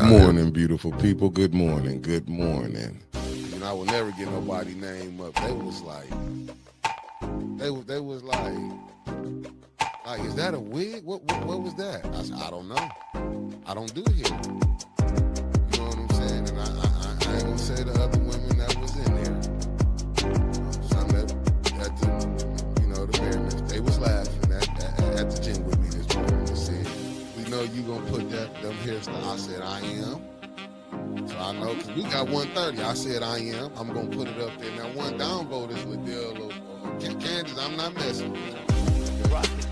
Good morning, beautiful people. Good morning. Good morning. You know, I will never get nobody name up. They was like, is that a wig? What was that? I said, I don't know. I don't do hair. You know what I'm saying? And I ain't gonna say the other women that was in there. Some that the parents, they was laughing at the gym with me this morning. They said, we know you gonna put them hairstyles. I said, I am. So I know, because we got 130. I said, I am. I'm gonna put it up there. Now, one downvote is Liddell or Candace. I'm not messing with it. Rocket.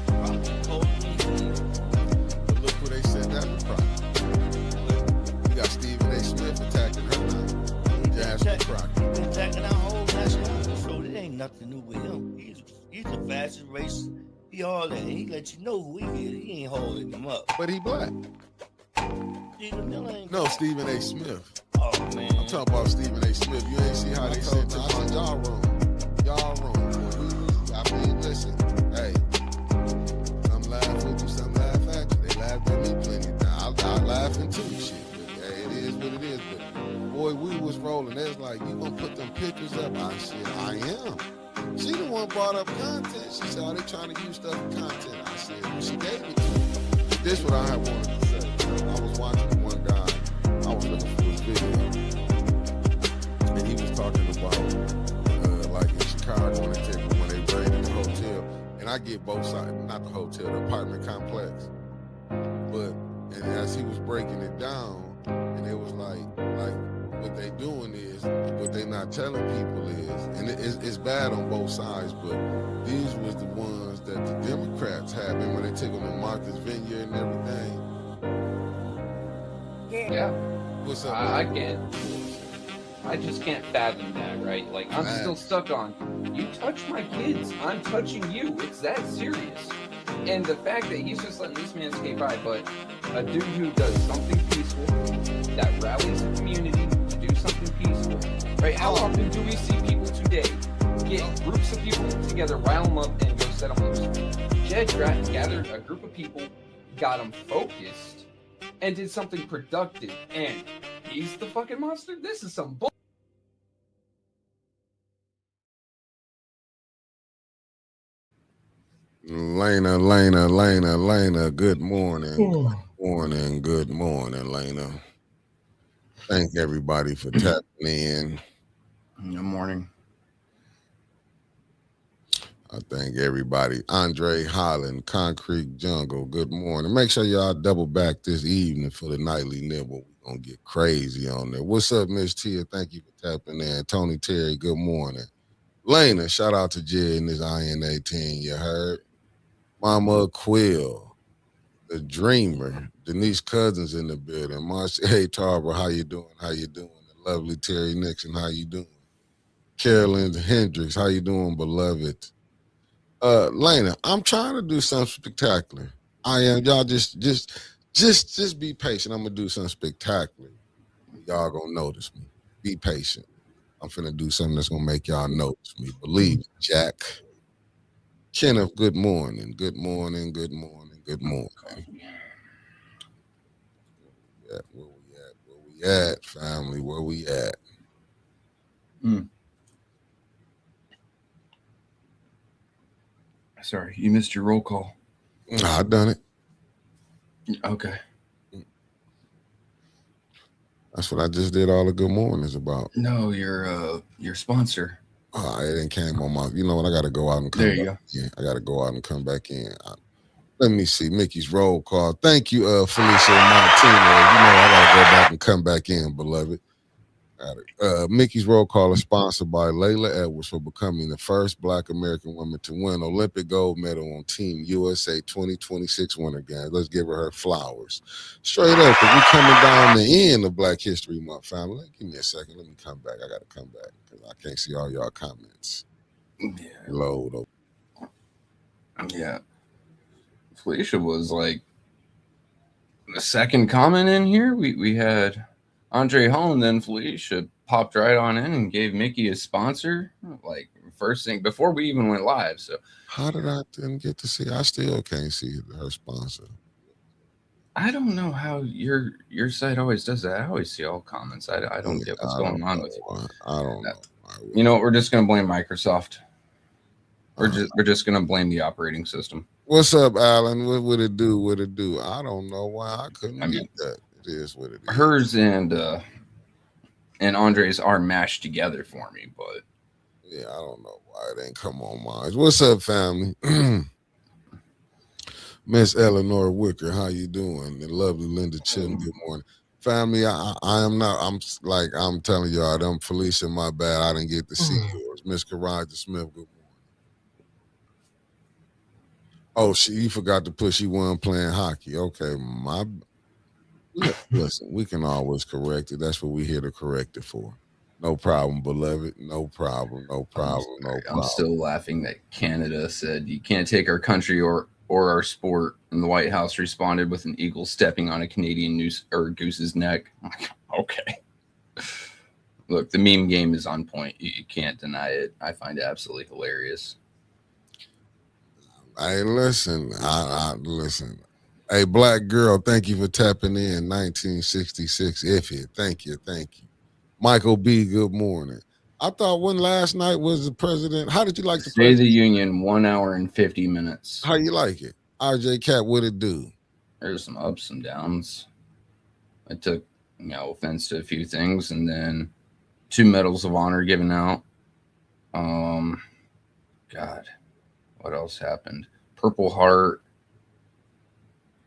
But look who they said that was Crockett. We got Stephen A. Smith attacking her now. Jasmine Crockett. Attacking our whole nationality. So it ain't nothing new with him. He's the fastest racer. He all that. He let you know who he is. He ain't holding him up. But he black. Stephen Miller ain't. No, Stephen A. Smith. Oh, man. I'm talking about Stephen A. Smith. You ain't see how they said that. I said, y'all wrong. Y'all wrong. I mean, listen. Hey. Some laugh with you, some laugh at you. They laughed at me plenty of times. I laughing too, shit. But hey, it is what it is. But boy, we was rolling. They was like, you gonna put them pictures up? I said, I am. She the one brought up content. She said, oh, they trying to use stuff for content. I said, well, she gave it to me. This what I wanted to say. I was watching one guy. I was looking for his video. And he was talking about, like in Chicago, when they raided the hotel. And I get both sides, not the hotel, the apartment complex. But, and as he was breaking it down, and it was like what they doing is, what they not telling people is, and it's bad on both sides, but these was the ones that the Democrats had when they took them to Martha's Vineyard and everything. Yeah. What's up? I just can't fathom that, right? Like, I'm still stuck on, you touch my kids, I'm touching you. It's that serious. And the fact that he's just letting this man skate by, but a dude who does something peaceful, that rallies the community to do something peaceful, right? How often do we see people today get groups of people together, rile them up, and go set them loose? Jed gathered a group of people, got them focused, and did something productive, and he's the fucking monster? This is some bull. Lena. Good morning. Good morning, Lena. Thank everybody for tapping in. Good morning. I thank everybody. Andre Holland, Concrete Jungle, good morning. Make sure y'all double back this evening for the nightly nibble. We're going to get crazy on there. What's up, Miss Tia? Thank you for tapping in. Tony Terry, good morning. Lena, shout out to Jed and his INA 10, you heard? Mama Quill, the Dreamer, Denise Cousins in the building. Marcia, hey, Tarver, how you doing? The lovely Terry Nixon, how you doing? Carolyn Hendricks, how you doing, beloved? Lena, I'm trying to do something spectacular. I am. Y'all just be patient. I'm gonna do something spectacular. Y'all gonna notice me. Be patient. I'm finna do something that's gonna make y'all notice me. Believe it, Jack. Kenneth, good morning. Good morning. Where we at, family? Where we at? Sorry, you missed your roll call. I done it. Okay. That's what I just did all the good mornings about. No, your sponsor. It didn't came on my. You know what? I got to go out and come. There you back. Yeah, I got to go out and come back in. Let me see Mickey's roll call. Thank you, Felicia Martino. You know I got to go back and come back in, beloved. Mickey's roll call is sponsored by Layla Edwards for becoming the first Black American woman to win Olympic gold medal on Team USA 2026 Winter Games. Let's give her flowers. Straight up, because we're coming down the end of Black History Month, family. Give me a second. Let me come back. I got to come back because I can't see all y'all comments. Yeah. Load up. Yeah. Felicia was like the second comment in here. We had Andre Holland, then Felicia popped right on in and gave Mickey a sponsor, like first thing before we even went live. So how did I didn't get to see? I still can't see her sponsor. I don't know how your site always does that. I always see all comments. I don't get what's going on with you. I don't know. You know what? We're just gonna blame Microsoft. We're just gonna blame the operating system. What's up, Alan? What would it do? What it do? I don't know why I couldn't get that. It is what it is. Hers and Andre's are mashed together for me, but yeah, I don't know why it ain't come on mine. What's up, family? Miss Eleanor Wicker, how you doing? The lovely Linda Chim, good morning. Family, I am not, I'm telling y'all, I'm Felicia, my bad. I didn't get to see yours. Miss Karaja Smith, good morning. Oh, you forgot to put she wasn't playing hockey. Okay, listen, we can always correct it. That's what we're here to correct it for. No problem, beloved. No problem. No problem. No problem. I'm still laughing that Canada said you can't take our country or our sport, and the White House responded with an eagle stepping on a Canadian goose's neck. Okay. Look, the meme game is on point. You can't deny it. I find it absolutely hilarious. Hey, listen. I listen. Hey, black girl, thank you for tapping in. 1966 iffy. Thank you. Michael B, good morning. I thought when last night was the president. How did you like the State of the Union, 1 hour and 50 minutes. How you like it? RJ Cat, what it do? There's some ups and downs. I took, offense to a few things, and then 2 medals of honor given out. God, what else happened? Purple Heart.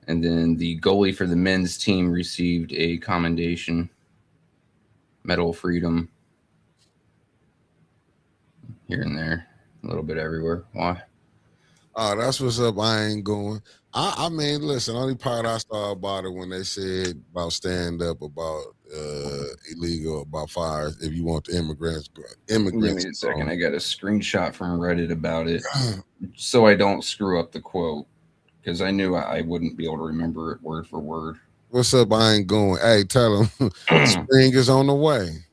And then the goalie for the men's team received a commendation. Medal of Freedom. Here and there. A little bit everywhere. Why? Oh, that's what's up. I ain't going. I mean, listen, only part I saw about it when they said about stand up, about illegal, about fires, if you want the immigrants. Give me a second. I got a screenshot from Reddit about it. So I don't screw up the quote, because I knew I wouldn't be able to remember it word for word. What's up? I ain't going. Hey, tell them spring is on the way.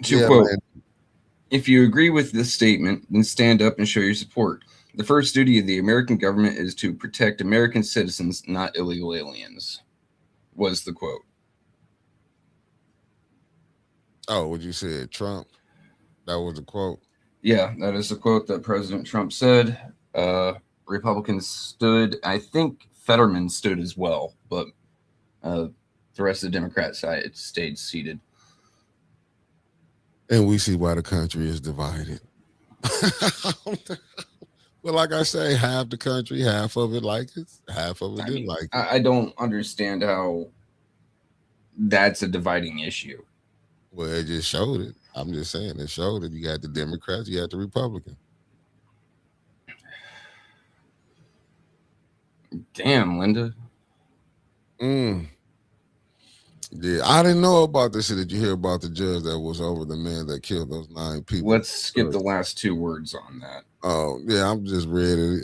Quote, if you agree with this statement, then stand up and show your support. The first duty of the American government is to protect American citizens, not illegal aliens, was the quote. Oh, what you said, Trump? That was the quote? Yeah, that is the quote that President Trump said. Republicans stood. I think Fetterman stood as well, but the rest of the Democrat side stayed seated. And we see why the country is divided. Well, like I say, half the country, half of it like it, half of it didn't like it. I don't understand how that's a dividing issue. Well, it just showed it. I'm just saying, it showed it. You got the Democrats, you got the Republicans. Damn, Linda. Yeah, I didn't know about this. Did you hear about the judge that was over the man that killed those 9 people? Let's skip the last 2 words on that. Oh, yeah, I'm just ready.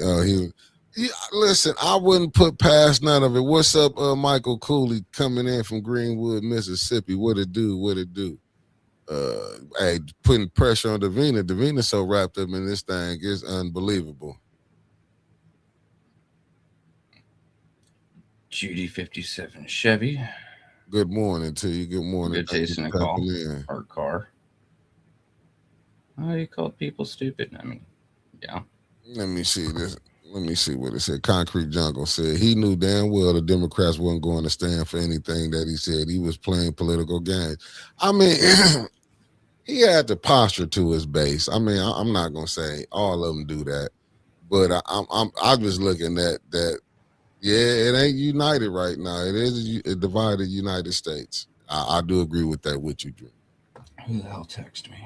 Listen, I wouldn't put past none of it. What's up, Michael Cooley coming in from Greenwood, Mississippi? What it do? Hey, putting pressure on Davina. Davina's so wrapped up in this thing, it's unbelievable. Judy 57 Chevy. Good morning to you. Good morning. Good taste in a call. Our car. Oh, you called people stupid. I mean, yeah. Let me see this. Let me see what it said. Concrete Jungle said he knew damn well the Democrats weren't going to stand for anything that he said. He was playing political games. I mean, he had the posture to his base. I mean, I'm not gonna say all of them do that, but I'm just looking at that. Yeah, it ain't united right now. It is a divided United States. I do agree with that with you, Drew. Who the hell text me?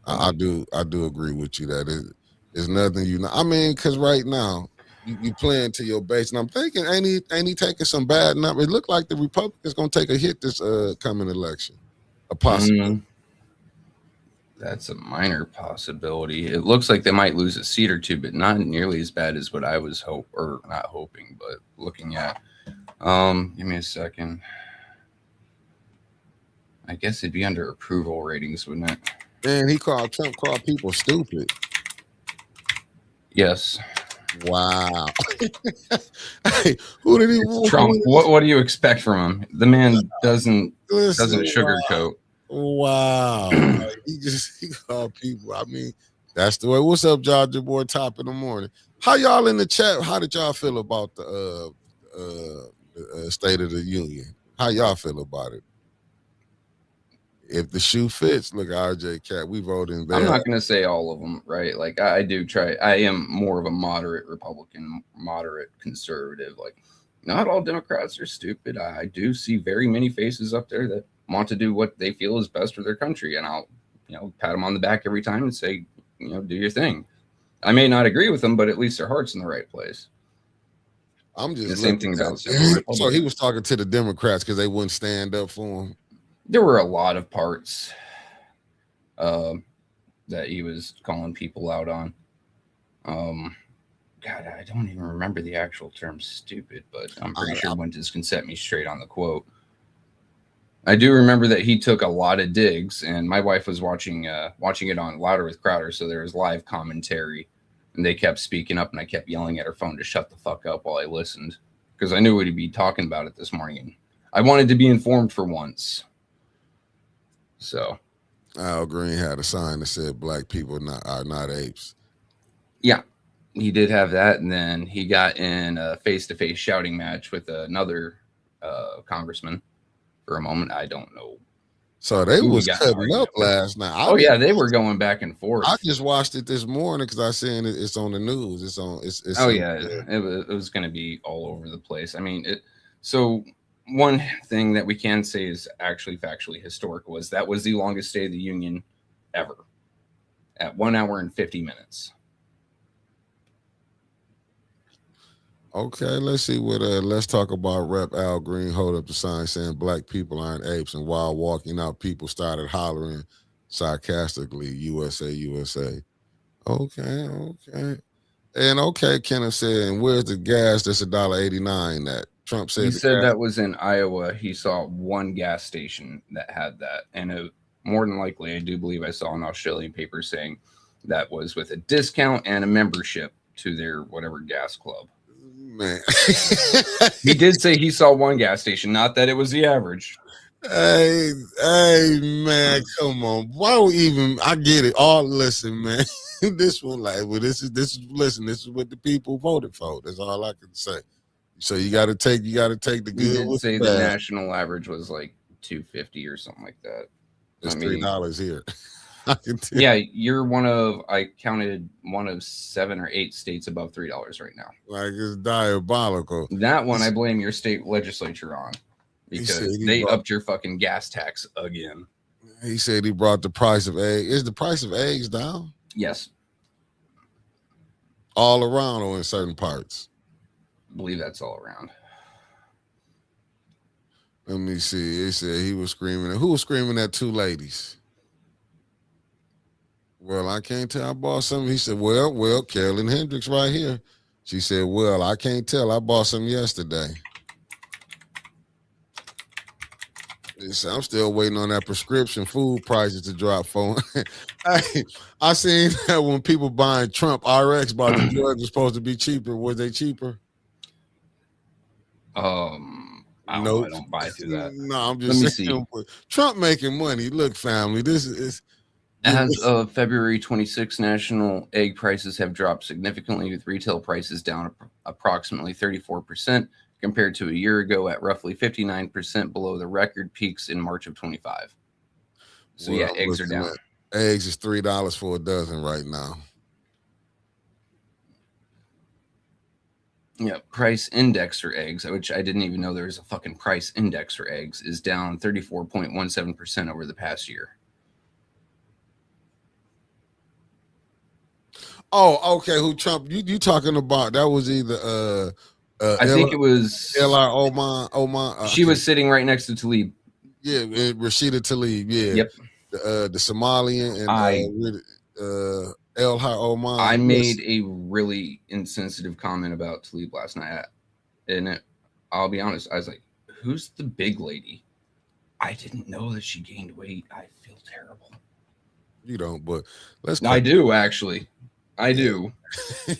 I do agree with you that it's nothing I mean, because right now you playing to your base, and I'm thinking, ain't he taking some bad numbers? It looked like the Republicans gonna take a hit this coming election. A possibility. That's a minor possibility. It looks like they might lose a seat or 2, but not nearly as bad as what I was not hoping, but looking at. Give me a second. I guess it'd be under approval ratings, wouldn't it? And Trump called people stupid. Yes. Wow. Hey, who did he? It's Trump. What do you expect from him? The man doesn't Listen, sugarcoat. wow. Like, he called people. I mean, that's the way. What's up, Georgia boy? Top in the morning. How y'all in the chat? How did y'all feel about the State of the Union? How y'all feel about it? If the shoe fits, look, RJ Cat, we voted in there. I'm not going to say all of them, right? Like, I do try. I am more of a moderate Republican, moderate conservative. Like, not all Democrats are stupid. I do see very many faces up there that want to do what they feel is best for their country, and I'll, pat them on the back every time and say, do your thing. I may not agree with them, but at least their heart's in the right place. I'm just the same thing about so he was talking to the Democrats because they wouldn't stand up for him. There were a lot of parts that he was calling people out on. God, I don't even remember the actual term stupid, but I'm pretty sure Winters can set me straight on the quote. I do remember that he took a lot of digs, and my wife was watching it on Louder with Crowder, so there was live commentary, and they kept speaking up, and I kept yelling at her phone to shut the fuck up while I listened, because I knew we'd be talking about it this morning, and I wanted to be informed for once. So Al Green had a sign that said black people are not apes. Yeah, he did have that, and then he got in a face-to-face shouting match with another congressman for a moment. I don't know. So they was cutting up last night. Yeah, they were going back and forth. I just watched it this morning because I seen it's on the news. It's on. It's it was going to be all over the place. I mean, so one thing that we can say is actually factually historical is that was the longest State of the Union ever, at 1 hour and 50 minutes. Okay, let's see what. Let's talk about Rep. Al Green hold up the sign saying black people aren't apes, and while walking out, people started hollering sarcastically, "USA, USA." Okay. And okay, Kenneth said, and where's the gas that's $1.89 that Trump said? He said that was in Iowa. He saw one gas station that had that. And more than likely, I do believe I saw an Australian paper saying that was with a discount and a membership to their whatever gas club. Man. He did say he saw one gas station, not that it was the average. Hey, man, come on. Why would even I get it? Oh, listen, man. This one, like, well, this is what the people voted for. That's all I can say. So you gotta take the good. He did say the national average was like $2.50 or something like that. It's $3 here. Yeah, you're I counted one of 7 or 8 states above $3 right now. Like, it's diabolical. That one I blame your state legislature on, because they upped your fucking gas tax again. He said he brought the price of eggs. Is the price of eggs down? Yes. All around or in certain parts? I believe that's all around. Let me see. He said he was screaming. Who was screaming at two ladies? Well, I can't tell. I bought some. He said, well, Carolyn Hendricks right here. She said, well, I can't tell. I bought some yesterday. He said, I'm still waiting on that prescription food prices to drop for. Hey, I seen that when people buying Trump RX, but the drugs were supposed to be cheaper. Was they cheaper? I don't buy through that. No, I'm just saying. Trump making money. Look, family, this is. As of February 26, national egg prices have dropped significantly, with retail prices down approximately 34% compared to a year ago, at roughly 59% below the record peaks in March of 25. So yeah, eggs are down. Eggs is $3 for a dozen right now. Yeah, price index for eggs, which I didn't even know there was a fucking price index for eggs, is down 34.17% over the past year. Oh, okay. Who Trump? You talking about? That was either I think it was L.R. Oman. She was sitting right next to Tlaib. Yeah, Rashida Tlaib. Yeah. Yep. The Somalian and L.R. Oman. I made a really insensitive comment about Tlaib last night, and I'll be honest. I was like, "Who's the big lady?" I didn't know that she gained weight. I feel terrible. You don't, but let's. I do actually. I do.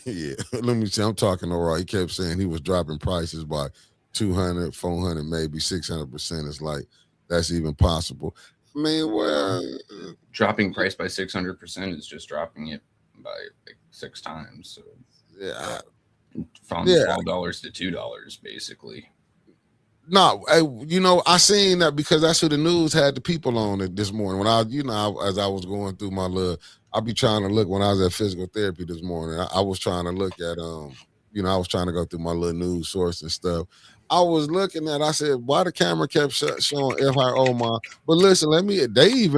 Yeah, let me see. I'm talking overall. He kept saying he was dropping prices by 200, 400, maybe 600%. It's like that's even possible. I mean, well, Dropping price by 600% is just dropping it by like 6 times. So yeah, from yeah. $12 to $2, basically. No, I seen that because that's who the news had the people on it this morning. When as I was going through my I be trying to look when I was at physical therapy this morning. I was trying to look at I was trying to go through my little news source and stuff. I was looking at. I said, why the camera kept showing FIO my? But listen, they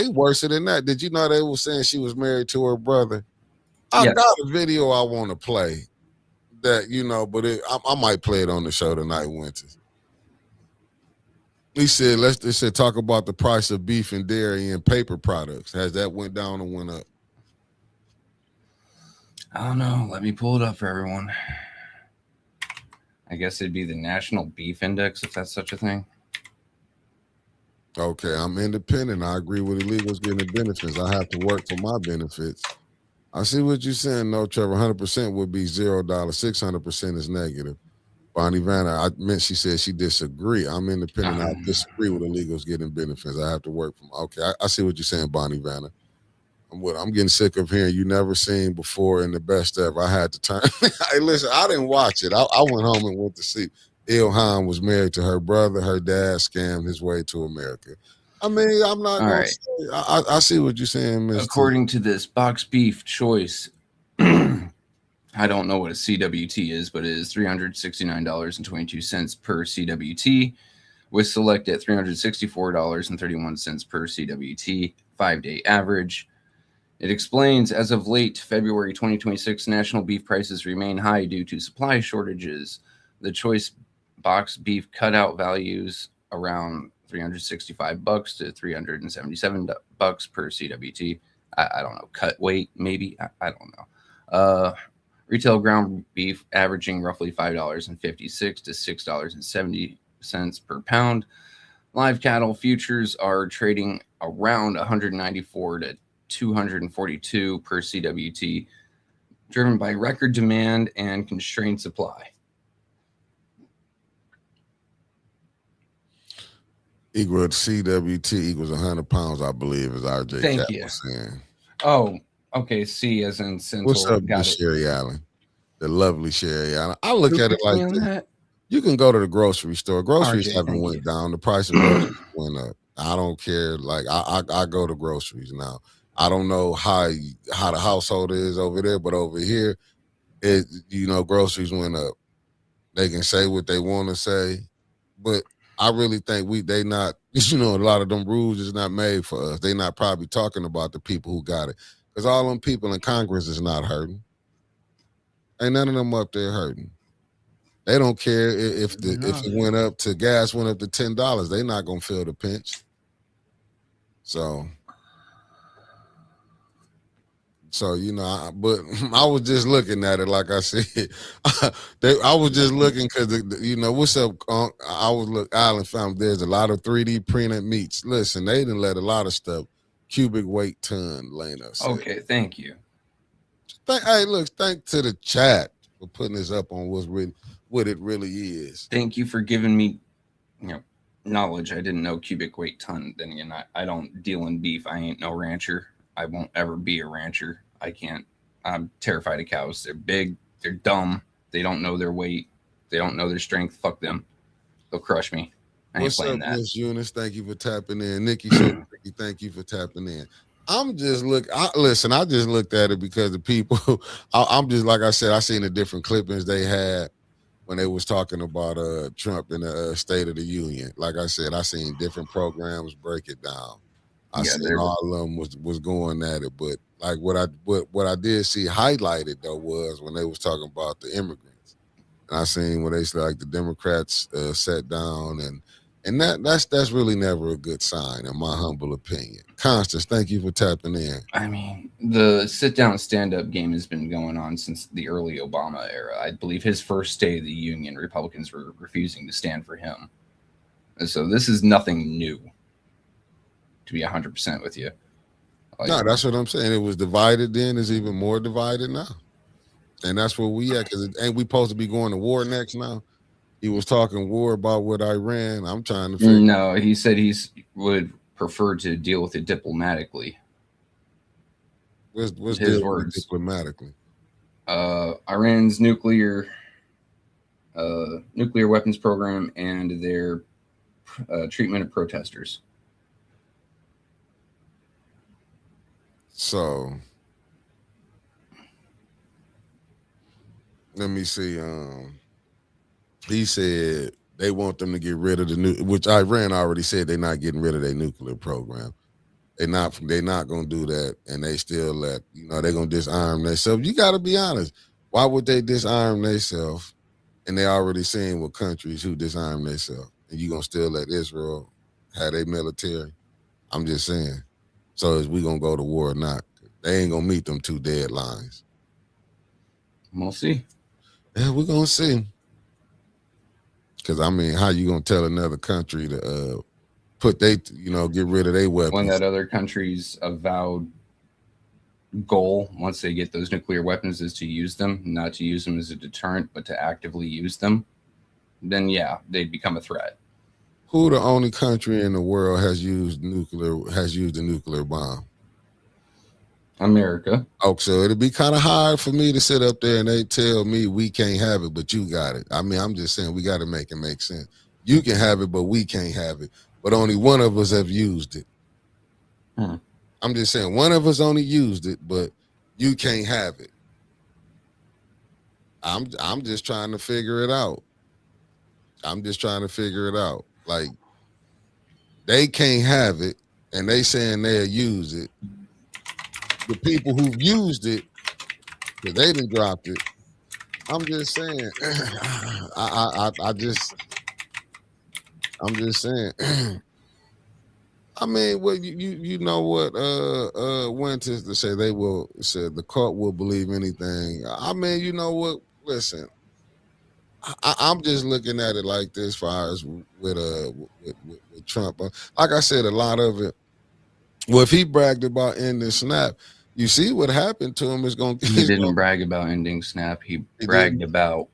worse than that. Did you know they were saying she was married to her brother? I Yes. got a video I want to play that but I might play it on the show tonight, Winters. He said, they said talk about the price of beef and dairy and paper products. Has that went down or went up? I don't know. Let me pull it up for everyone. I guess it'd be the National Beef Index, if that's such a thing. Okay, I'm independent. I agree with illegals getting benefits. I have to work for my benefits. I see what you're saying. No, Trevor, 100% would be $0. 600% is negative. Bonnie Vanna, she said she disagree. I'm independent. I disagree with illegals getting benefits. I have to work from. Okay, I see what you're saying, Bonnie Vanna. I'm getting sick of hearing you never seen before in the best ever. I had to turn. Hey, listen, I didn't watch it. I went home and went to see. Ilhan was married to her brother. Her dad scammed his way to America. I mean, I'm not going to say. I see what you're saying, Mr. According to this box beef choice, I don't know what a CWT is, but it is $369.22 per CWT, with select at $364.31 per CWT, 5-day average. It explains, as of late February 2026, national beef prices remain high due to supply shortages. The choice box beef cutout values around $365 to $377 per CWT. I don't know. Cut weight, maybe? I don't know. Retail ground beef averaging roughly $5.56 to $6.70 per pound. Live cattle futures are trading around $194 to $242 per CWT, driven by record demand and constrained supply. Equal CWT equals 100 pounds, I believe, as RJ Thank Cat you. was saying. Oh, okay. C as in Central. What's up, Miss Sherry Allen? The lovely Sherry Allen. I look at it like this. You can go to the grocery store. Groceries haven't went down. The price of groceries went up. I don't care. Like I go to groceries now. I don't know how the household is over there, but over here, groceries went up. They can say what they want to say, but I really think they not. A lot of them rules is not made for us. They not probably talking about the people who got it, because all them people in Congress is not hurting. Ain't none of them up there hurting. They don't care if it went up to gas went up to $10. They not gonna feel the pinch. So but I was just looking at it like I said. I was just looking because what's up? I was Island found there's a lot of 3D printed meats. Listen, they didn't let a lot of stuff cubic weight ton, Lena said. Okay, thank you. Thank to the chat for putting this up on what it really is. Thank you for giving me, knowledge. I didn't know cubic weight ton. Then again, I don't deal in beef. I ain't no rancher. I won't ever be a rancher. I can't. I'm terrified of cows. They're big. They're dumb. They don't know their weight. They don't know their strength. Fuck them. They'll crush me. I ain't playing that. Miss Eunice? Thank you for tapping in. Nikki, thank you for tapping in. I'm just I just looked at it because the people. I'm just like I said. I seen the different clippings they had when they was talking about Trump in the State of the Union. Like I said, I seen different programs break it down. I seen all of them was going at it, but like what I did see highlighted though was when they was talking about the immigrants, and I seen when they said like the Democrats sat down and that's really never a good sign in my humble opinion. Constance, thank you for tapping in. I mean, the sit down stand up game has been going on since the early Obama era. I believe his first State of the Union, Republicans were refusing to stand for him, and so this is nothing new. To be 100% with you, Like, No, that's what I'm saying. It was divided then. It's even more divided now. And that's where we at. Because ain't we supposed to be going to war next now? He was talking war about with Iran. I'm trying to figure no, he said would prefer to deal with it diplomatically. what's His deal with it words. diplomatically. Iran's nuclear weapons program and their treatment of protesters. So let me see. He said they want them to get rid of which Iran already said they're not getting rid of their nuclear program. They're not gonna do that, and they still they're gonna disarm themselves. You gotta be honest. Why would they disarm themselves? And they already seeing what countries who disarm themselves, and you gonna still let Israel have their military? I'm just saying. So is we gonna go to war or not? They ain't gonna meet them two deadlines. We'll see. Yeah, we're gonna see. Because I mean, how you gonna tell another country to put get rid of their weapons? When that other country's avowed goal, once they get those nuclear weapons, is to use them, not to use them as a deterrent, but to actively use them, then yeah, they become a threat. Who the only country in the world has used a nuclear bomb? America. Oh, so it'd be kind of hard for me to sit up there and they tell me we can't have it, but you got it. I mean, I'm just saying we got to make it make sense. You can have it, but we can't have it. But only one of us have used it. I'm just saying one of us only used it, but you can't have it. I'm just trying to figure it out. Like they can't have it, and they saying they'll use it. The people who've used it, because they done dropped it. I'm just saying. I'm just saying. I mean, well, you know what? Winters to say said the court will believe anything. I mean, you know what? Listen, I'm just looking at it like this, as far as with Trump. Like I said, a lot of it. Well, if he bragged about ending SNAP, you see what happened to him is going to. He didn't brag about ending SNAP. He bragged about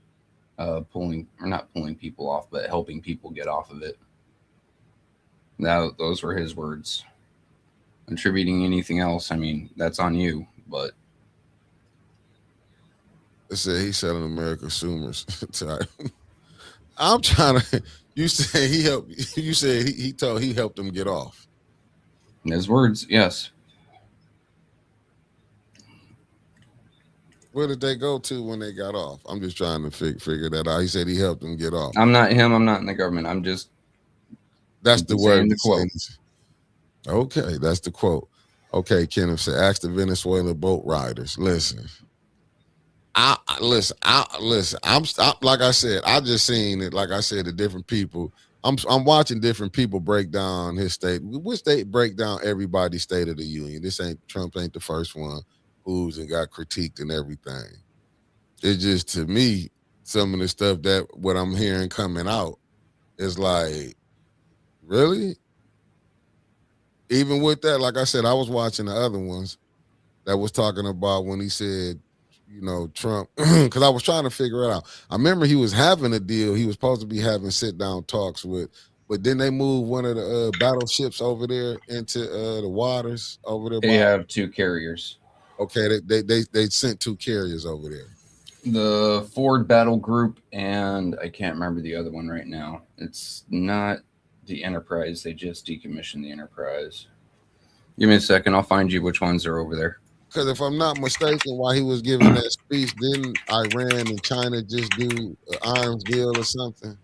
not pulling people off, but helping people get off of it. Now, those were his words. Attributing anything else, I mean, that's on you. But he's selling American consumers. I'm trying to. You say he helped. You said he helped them get off. In his words, yes. Where did they go to when they got off? I'm just trying to figure that out. He said he helped them get off. I'm not him. I'm not in the government. I'm just. That's the word. The quote. Okay, that's the quote. Okay, Kenneth said, ask the Venezuelan boat riders. Listen. I'm like I said, I just seen it. Like I said, the different people. I'm watching different people break down his state. Which they break down everybody's State of the Union. Trump ain't the first one who's and got critiqued and everything. It's just, to me, some of the stuff that what I'm hearing coming out is like, really? Even with that, like I said, I was watching the other ones that was talking about when he said, Trump, because I was trying to figure it out. I remember he was having a deal. He was supposed to be having sit-down talks with, but then they moved one of the battleships over there into the waters over there. They have two carriers. Okay, they sent two carriers over there. The Ford Battle Group, and I can't remember the other one right now. It's not the Enterprise. They just decommissioned the Enterprise. Give me a second. I'll find you which ones are over there. Because if I'm not mistaken, while he was giving that speech, didn't Iran and China just do an arms deal or something?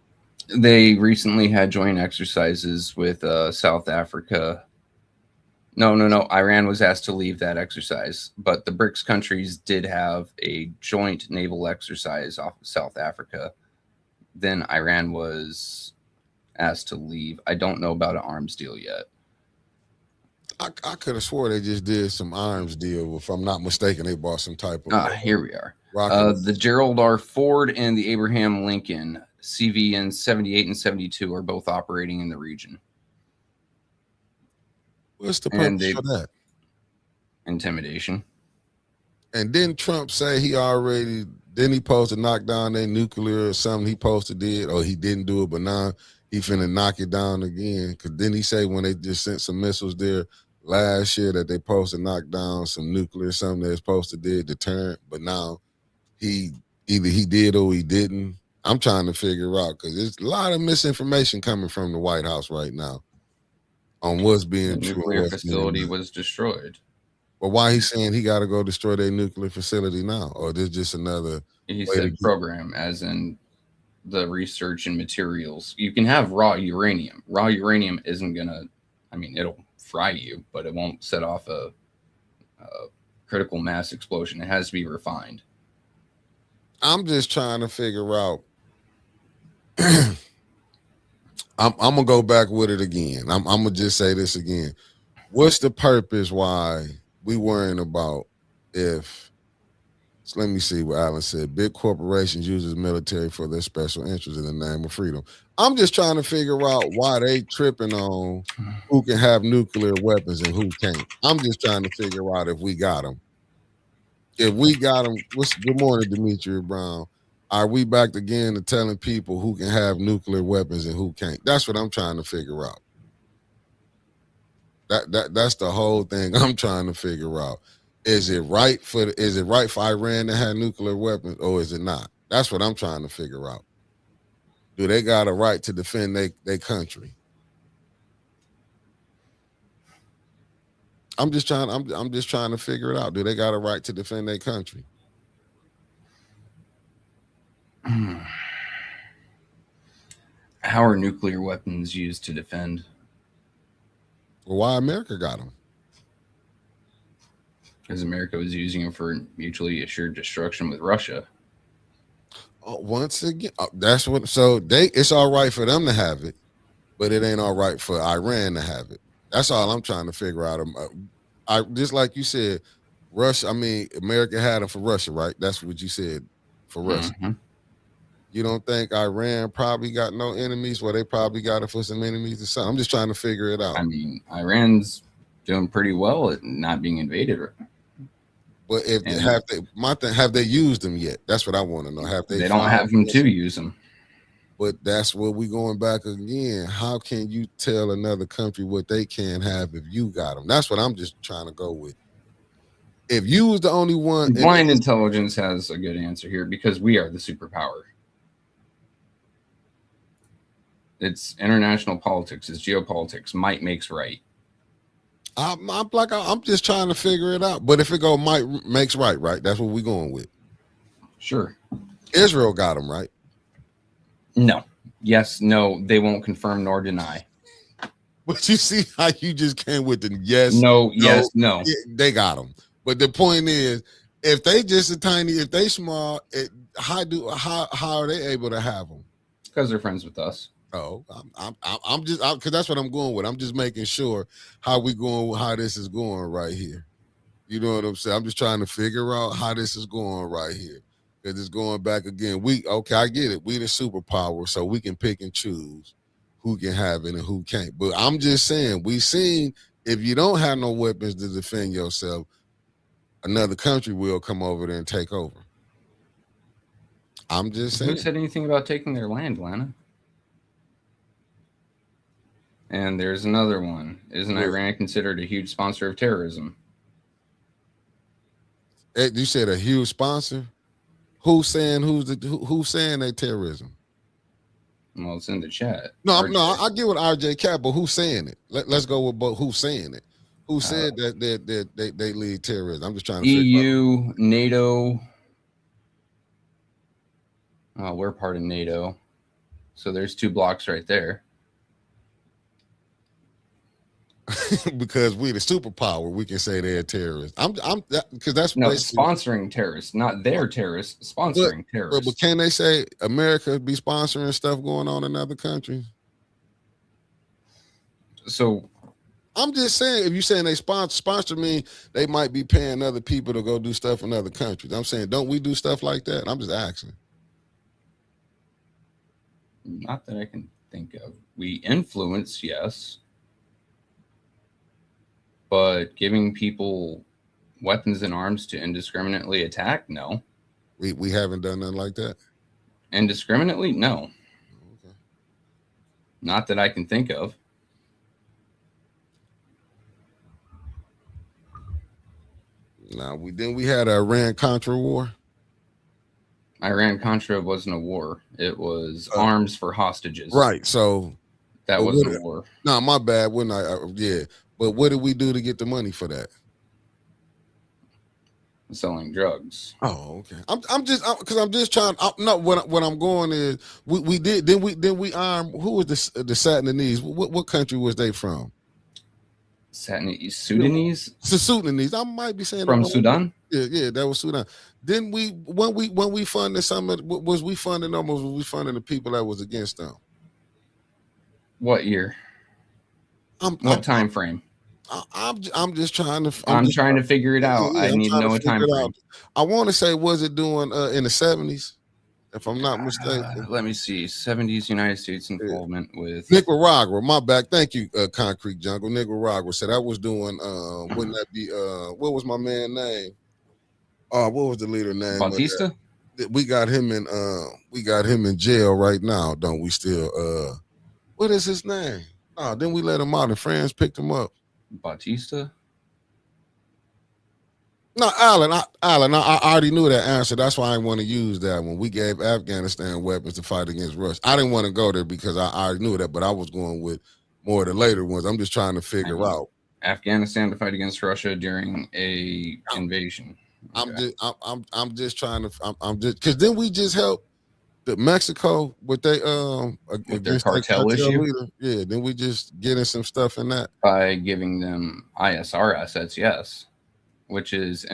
They recently had joint exercises with South Africa. No. Iran was asked to leave that exercise, but the BRICS countries did have a joint naval exercise off of South Africa. Then Iran was asked to leave. I don't know about an arms deal yet. I could have swore they just did some arms deal. If I'm not mistaken, they bought some type of. Here we are. The Gerald R. Ford and the Abraham Lincoln CVN 78 and 72 are both operating in the region. What's the purpose for that? Intimidation. And didn't Trump say he supposed to knock down their nuclear or something he supposed to did, or he didn't do it, but now he finna knock it down again? Because didn't he say when they just sent some missiles there last year that they supposed to knock down some nuclear, something they're supposed to do deterrent, but now either he did or he didn't. I'm trying to figure out because there's a lot of misinformation coming from the White House right now on what's being The true and nuclear what's being facility not. was destroyed. But why he's saying he got to go destroy their nuclear facility now, or there's just another He way to said get? program, as in the research and materials. You can have raw uranium. Raw uranium isn't gonna. I mean, it'll fry you, but it won't set off a critical mass explosion. It has to be refined. I'm just trying to figure out. I'm gonna go back with it again. I'm gonna just say this again. What's the purpose why we worrying about if? So let me see what Alan said. Big corporations uses military for their special interests in the name of freedom. I'm just trying to figure out why they tripping on who can have nuclear weapons and who can't. I'm just trying to figure out if we got them. If we got them, good morning, Demetria Brown. Are we back again to telling people who can have nuclear weapons and who can't? That's what I'm trying to figure out. That's the whole thing I'm trying to figure out. Is it right for Iran to have nuclear weapons or is it not? That's what I'm trying to figure out. Do they got a right to defend their country? I'm just trying to figure it out. Do they got a right to defend their country? How are nuclear weapons used to defend? Well, why America got them? Because America was using them for mutually assured destruction with Russia. Once again, that's what. So it's all right for them to have it, but it ain't all right for Iran to have it. That's all I'm trying to figure out. I just like you said, Russia. I mean, America had them for Russia, right? That's what you said for Russia. Mm-hmm. You don't think Iran probably got no enemies? Well, they probably got it for some enemies or something. I'm just trying to figure it out. I mean, Iran's doing pretty well at not being invaded. But have they used them yet? That's what I want to know. Have they? They don't have them to use them. But that's where we going back again. How can you tell another country what they can have if you got them? That's what I'm just trying to go with. If you was the only one, Blind intelligence has a good answer here because we are the superpower. It's international politics. It's geopolitics. Might makes right. I'm just trying to figure it out. But if it go might makes right, that's what we going with. Sure. Israel got them, right? No. Yes. No. They won't confirm nor deny. But you see how you just came with the yes. No. Yes. No. They got them. But the point is, if they just if they small, how are they able to have them? Because they're friends with us. Oh, I'm just because that's what I'm going with. I'm just making sure how this is going right here. You know what I'm saying? I'm just trying to figure out how this is going right here. Because it's going back again. I get it. We the superpower, so we can pick and choose who can have it and who can't. But I'm just saying, we seen if you don't have no weapons to defend yourself, another country will come over there and take over. I'm just saying. Who said anything about taking their land, Lana? And there's another one. Isn't Iran considered a huge sponsor of terrorism? You said a huge sponsor? Who's saying they terrorism? Well, it's in the chat. No, I get with RJ Cat, but who's saying it? Let's go with who's saying it. Who said that they lead terrorism? I'm just trying to EU, NATO. Oh, we're part of NATO. So there's 2 blocks right there. Because we the superpower, we can say they're terrorists. Because that's sponsoring terrorists, not their terrorists, sponsoring terrorists. But can they say America be sponsoring stuff going on in other countries? So I'm just saying, if you're saying they sponsor me, they might be paying other people to go do stuff in other countries. I'm saying, don't we do stuff like that? I'm just asking. Not that I can think of. We influence, yes. But giving people weapons and arms to indiscriminately attack? No. We haven't done nothing like that. Indiscriminately? No. Okay. Not that I can think of. Now we had a Iran-Contra war. Iran-Contra wasn't a war. It was arms for hostages. Right. So that wasn't a war. No, my bad. When yeah. But what did we do to get the money for that? Selling drugs. Oh, okay. I'm just trying. No, what I'm going is we did. Then we armed. Who was the Sudanese? What country was they from? Sudanese. The Sudanese. I might be saying from Sudan. Yeah, that was Sudan. Then when we funded some of, was we funding them, or was we funding the people that was against them? What year? What time frame? I'm just trying to. I'm trying to figure it out. I need to know a time frame. I want to say, was it doing in the 70s? If I'm not mistaken. Let me see. 70s United States involvement with Nicaragua. My back. Thank you, Concrete Jungle. Nicaragua. So that was doing. Wouldn't that be? What was my man name? What was the leader name? Bautista. We got him in. We got him in jail right now. Don't we still? What is his name? Oh, then we let him out, and friends picked him up. Bautista. No, Alan. I already knew that answer. That's why I didn't want to use that one. We gave Afghanistan weapons to fight against Russia. I didn't want to go there because I already knew that, but I was going with more of the later ones. I'm just trying to figure out Afghanistan to fight against Russia during a invasion. Okay. I'm just trying to. I'm just because then we just helped the Mexico with their cartel issue. Leader. Yeah, then we just getting some stuff in that by giving them ISR assets. Yes. Which is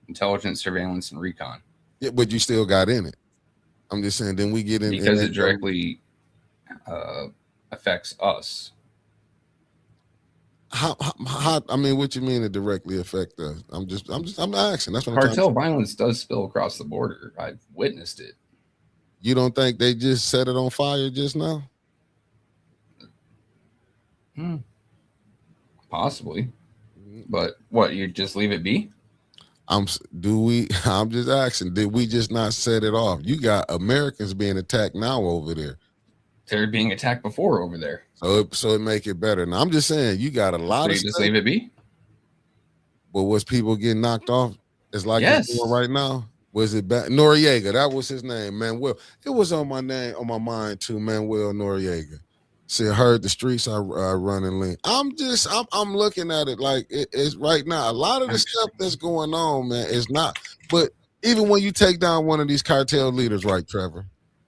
intelligence, surveillance, and recon. Yeah, but you still got in it. I'm just saying, then we get in because it directly affects us. How? I mean, what you mean it directly affect us? I'm asking. That's what cartel violence does spill across the border. I've witnessed it. You don't think they just set it on fire just now? Possibly. But what, you just leave it be? I'm just asking, did we just not set it off? You got Americans being attacked now over there. They're being attacked before over there. So it make it better. Now I'm just saying you got a lot of stuff. Just leave it be? But was people getting knocked off? It's like yes. It's doing right now. Was it back? Noriega, that was his name, Manuel. It was on my mind too, Manuel Noriega. See, I heard the streets I run and lean. I'm looking at it like it's right now. A lot of the stuff that's going on, man, is not. But even when you take down one of these cartel leaders, right, Trevor,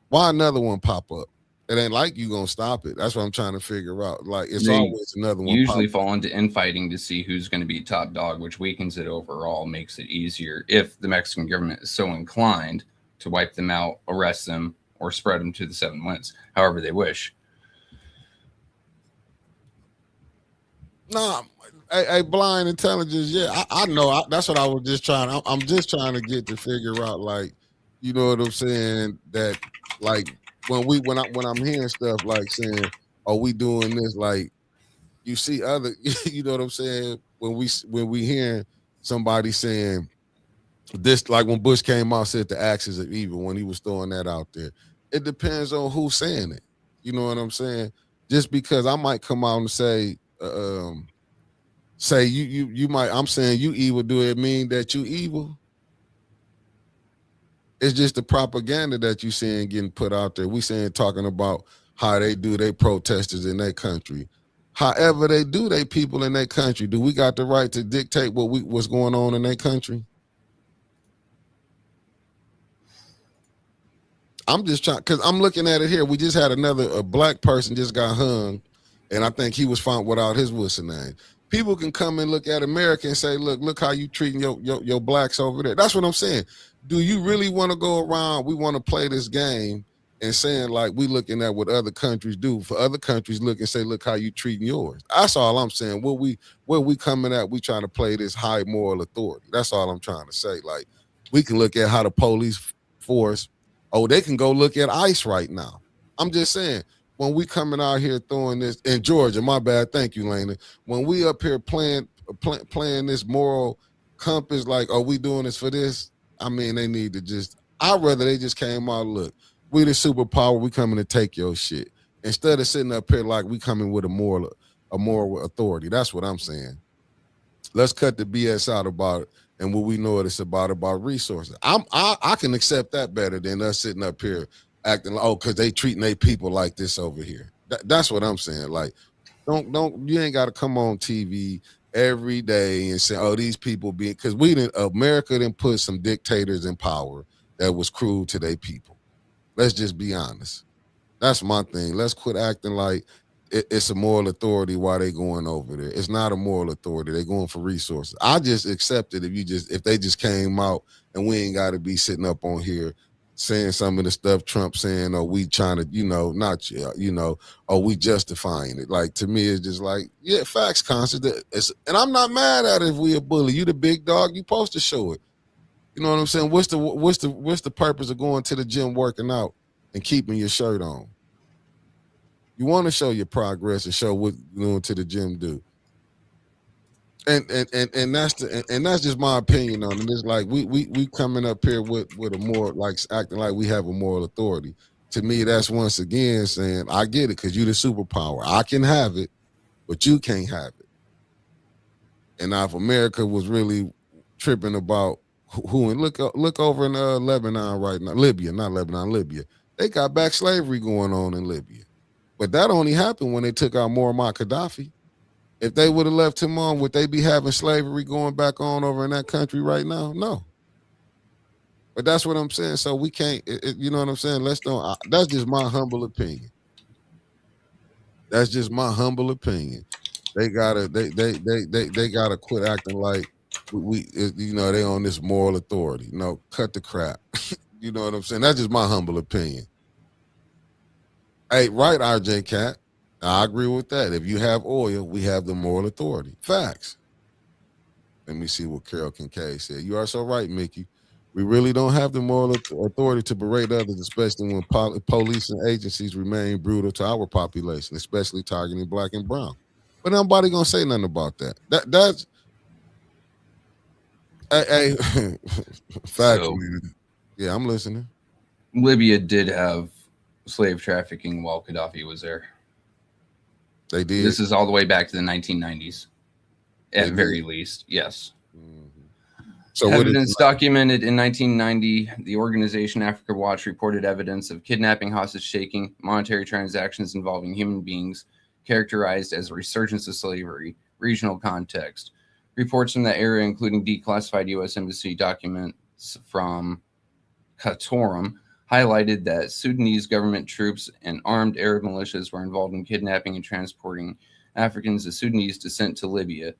why another one pop up? It ain't like you gonna stop it. That's what I'm trying to figure out. Like it's always another one. Usually fall into infighting to see who's going to be top dog, which weakens it overall, makes it easier if the Mexican government is so inclined to wipe them out, arrest them, or spread them to the 7 winds, however they wish. No, a blind intelligence. Yeah, I know. That's what I was just trying. I'm just trying to get to figure out, like, you know what I'm saying? That like when I'm hearing stuff like saying, "Are we doing this?" Like, you see other, you know what I'm saying? When we hearing somebody saying this, like when Bush came out, said the axis of evil when he was throwing that out there. It depends on who's saying it. You know what I'm saying? Just because I might come out and say you might, I'm saying you evil, do it mean that you evil? It's just the propaganda that you seeing getting put out there. We saying talking about how they do their protesters in their country. However they do they people in their country. Do we got the right to dictate what's going on in their country? I'm just trying, because I'm looking at it here. We just had a black person just got hung, and I think he was found without his what's the name. People can come and look at America and say, look how you treating your blacks over there. That's what I'm saying. Do you really want to go around? We want to play this game and saying like we looking at what other countries do. For other countries look and say, look how you treating yours. That's all I'm saying. Where we coming at, we trying to play this high moral authority. That's all I'm trying to say. Like we can look at how the police force, they can go look at ICE right now. I'm just saying, when we coming out here throwing this in Georgia, my bad, thank you, Lena. When we up here playing this moral Hump is like, "Oh, we doing this for this." I mean, they need to just. I'd rather they just came out. Look, we the superpower. We coming to take your shit instead of sitting up here like we coming with a moral authority. That's what I'm saying. Let's cut the BS out about it and what we know what it's about resources. I can accept that better than us sitting up here acting like, oh, because they treating their people like this over here. That's what I'm saying. Like, don't you ain't got to come on TV every day and say, oh, these people being because America didn't put some dictators in power that was cruel to their people. Let's just be honest. That's my thing. Let's quit acting like it's a moral authority while they going over there. It's not a moral authority. They're going for resources. I just accept it if they just came out and we ain't got to be sitting up on here saying some of the stuff Trump saying, or we trying to, or we justifying it. Like, to me, it's just like, yeah, facts, constant. And I'm not mad at it if we a bully. You the big dog, you supposed to show it. You know what I'm saying? What's the purpose of going to the gym working out and keeping your shirt on? You want to show your progress and show what you're going to the gym do. And that's just my opinion on it. It's like we coming up here with a more like acting like we have a moral authority. To me, that's once again saying, I get it, because you're the superpower. I can have it, but you can't have it. And now if America was really tripping about who and look over in Lebanon right now, Libya, not Lebanon, Libya. They got back slavery going on in Libya. But that only happened when they took out Muammar Gaddafi. If they would have left him on, would they be having slavery going back on over in that country right now? No. But that's what I'm saying. So we can't, you know what I'm saying? That's just my humble opinion. That's just my humble opinion. They gotta quit acting like they on this moral authority. No, cut the crap. You know what I'm saying? That's just my humble opinion. Hey, right, RJ Cat. I agree with that. If you have oil, we have the moral authority. Facts. Let me see what Carol Kincaid said. You are so right, Mickey. We really don't have the moral authority to berate others, especially when police and agencies remain brutal to our population, especially targeting black and brown. But nobody gonna say nothing about that. That's hey facts. So, yeah, I'm listening. Libya did have slave trafficking while Gaddafi was there. They did. This is all the way back to the 1990s, at very least. Yes. Mm-hmm. So evidence documented in 1990, the organization Africa Watch reported evidence of kidnapping, hostage taking, monetary transactions involving human beings, characterized as a resurgence of slavery, regional context. Reports from that area, including declassified U.S. Embassy documents from Khartoum, highlighted that Sudanese government troops and armed Arab militias were involved in kidnapping and transporting Africans of Sudanese descent to Libya.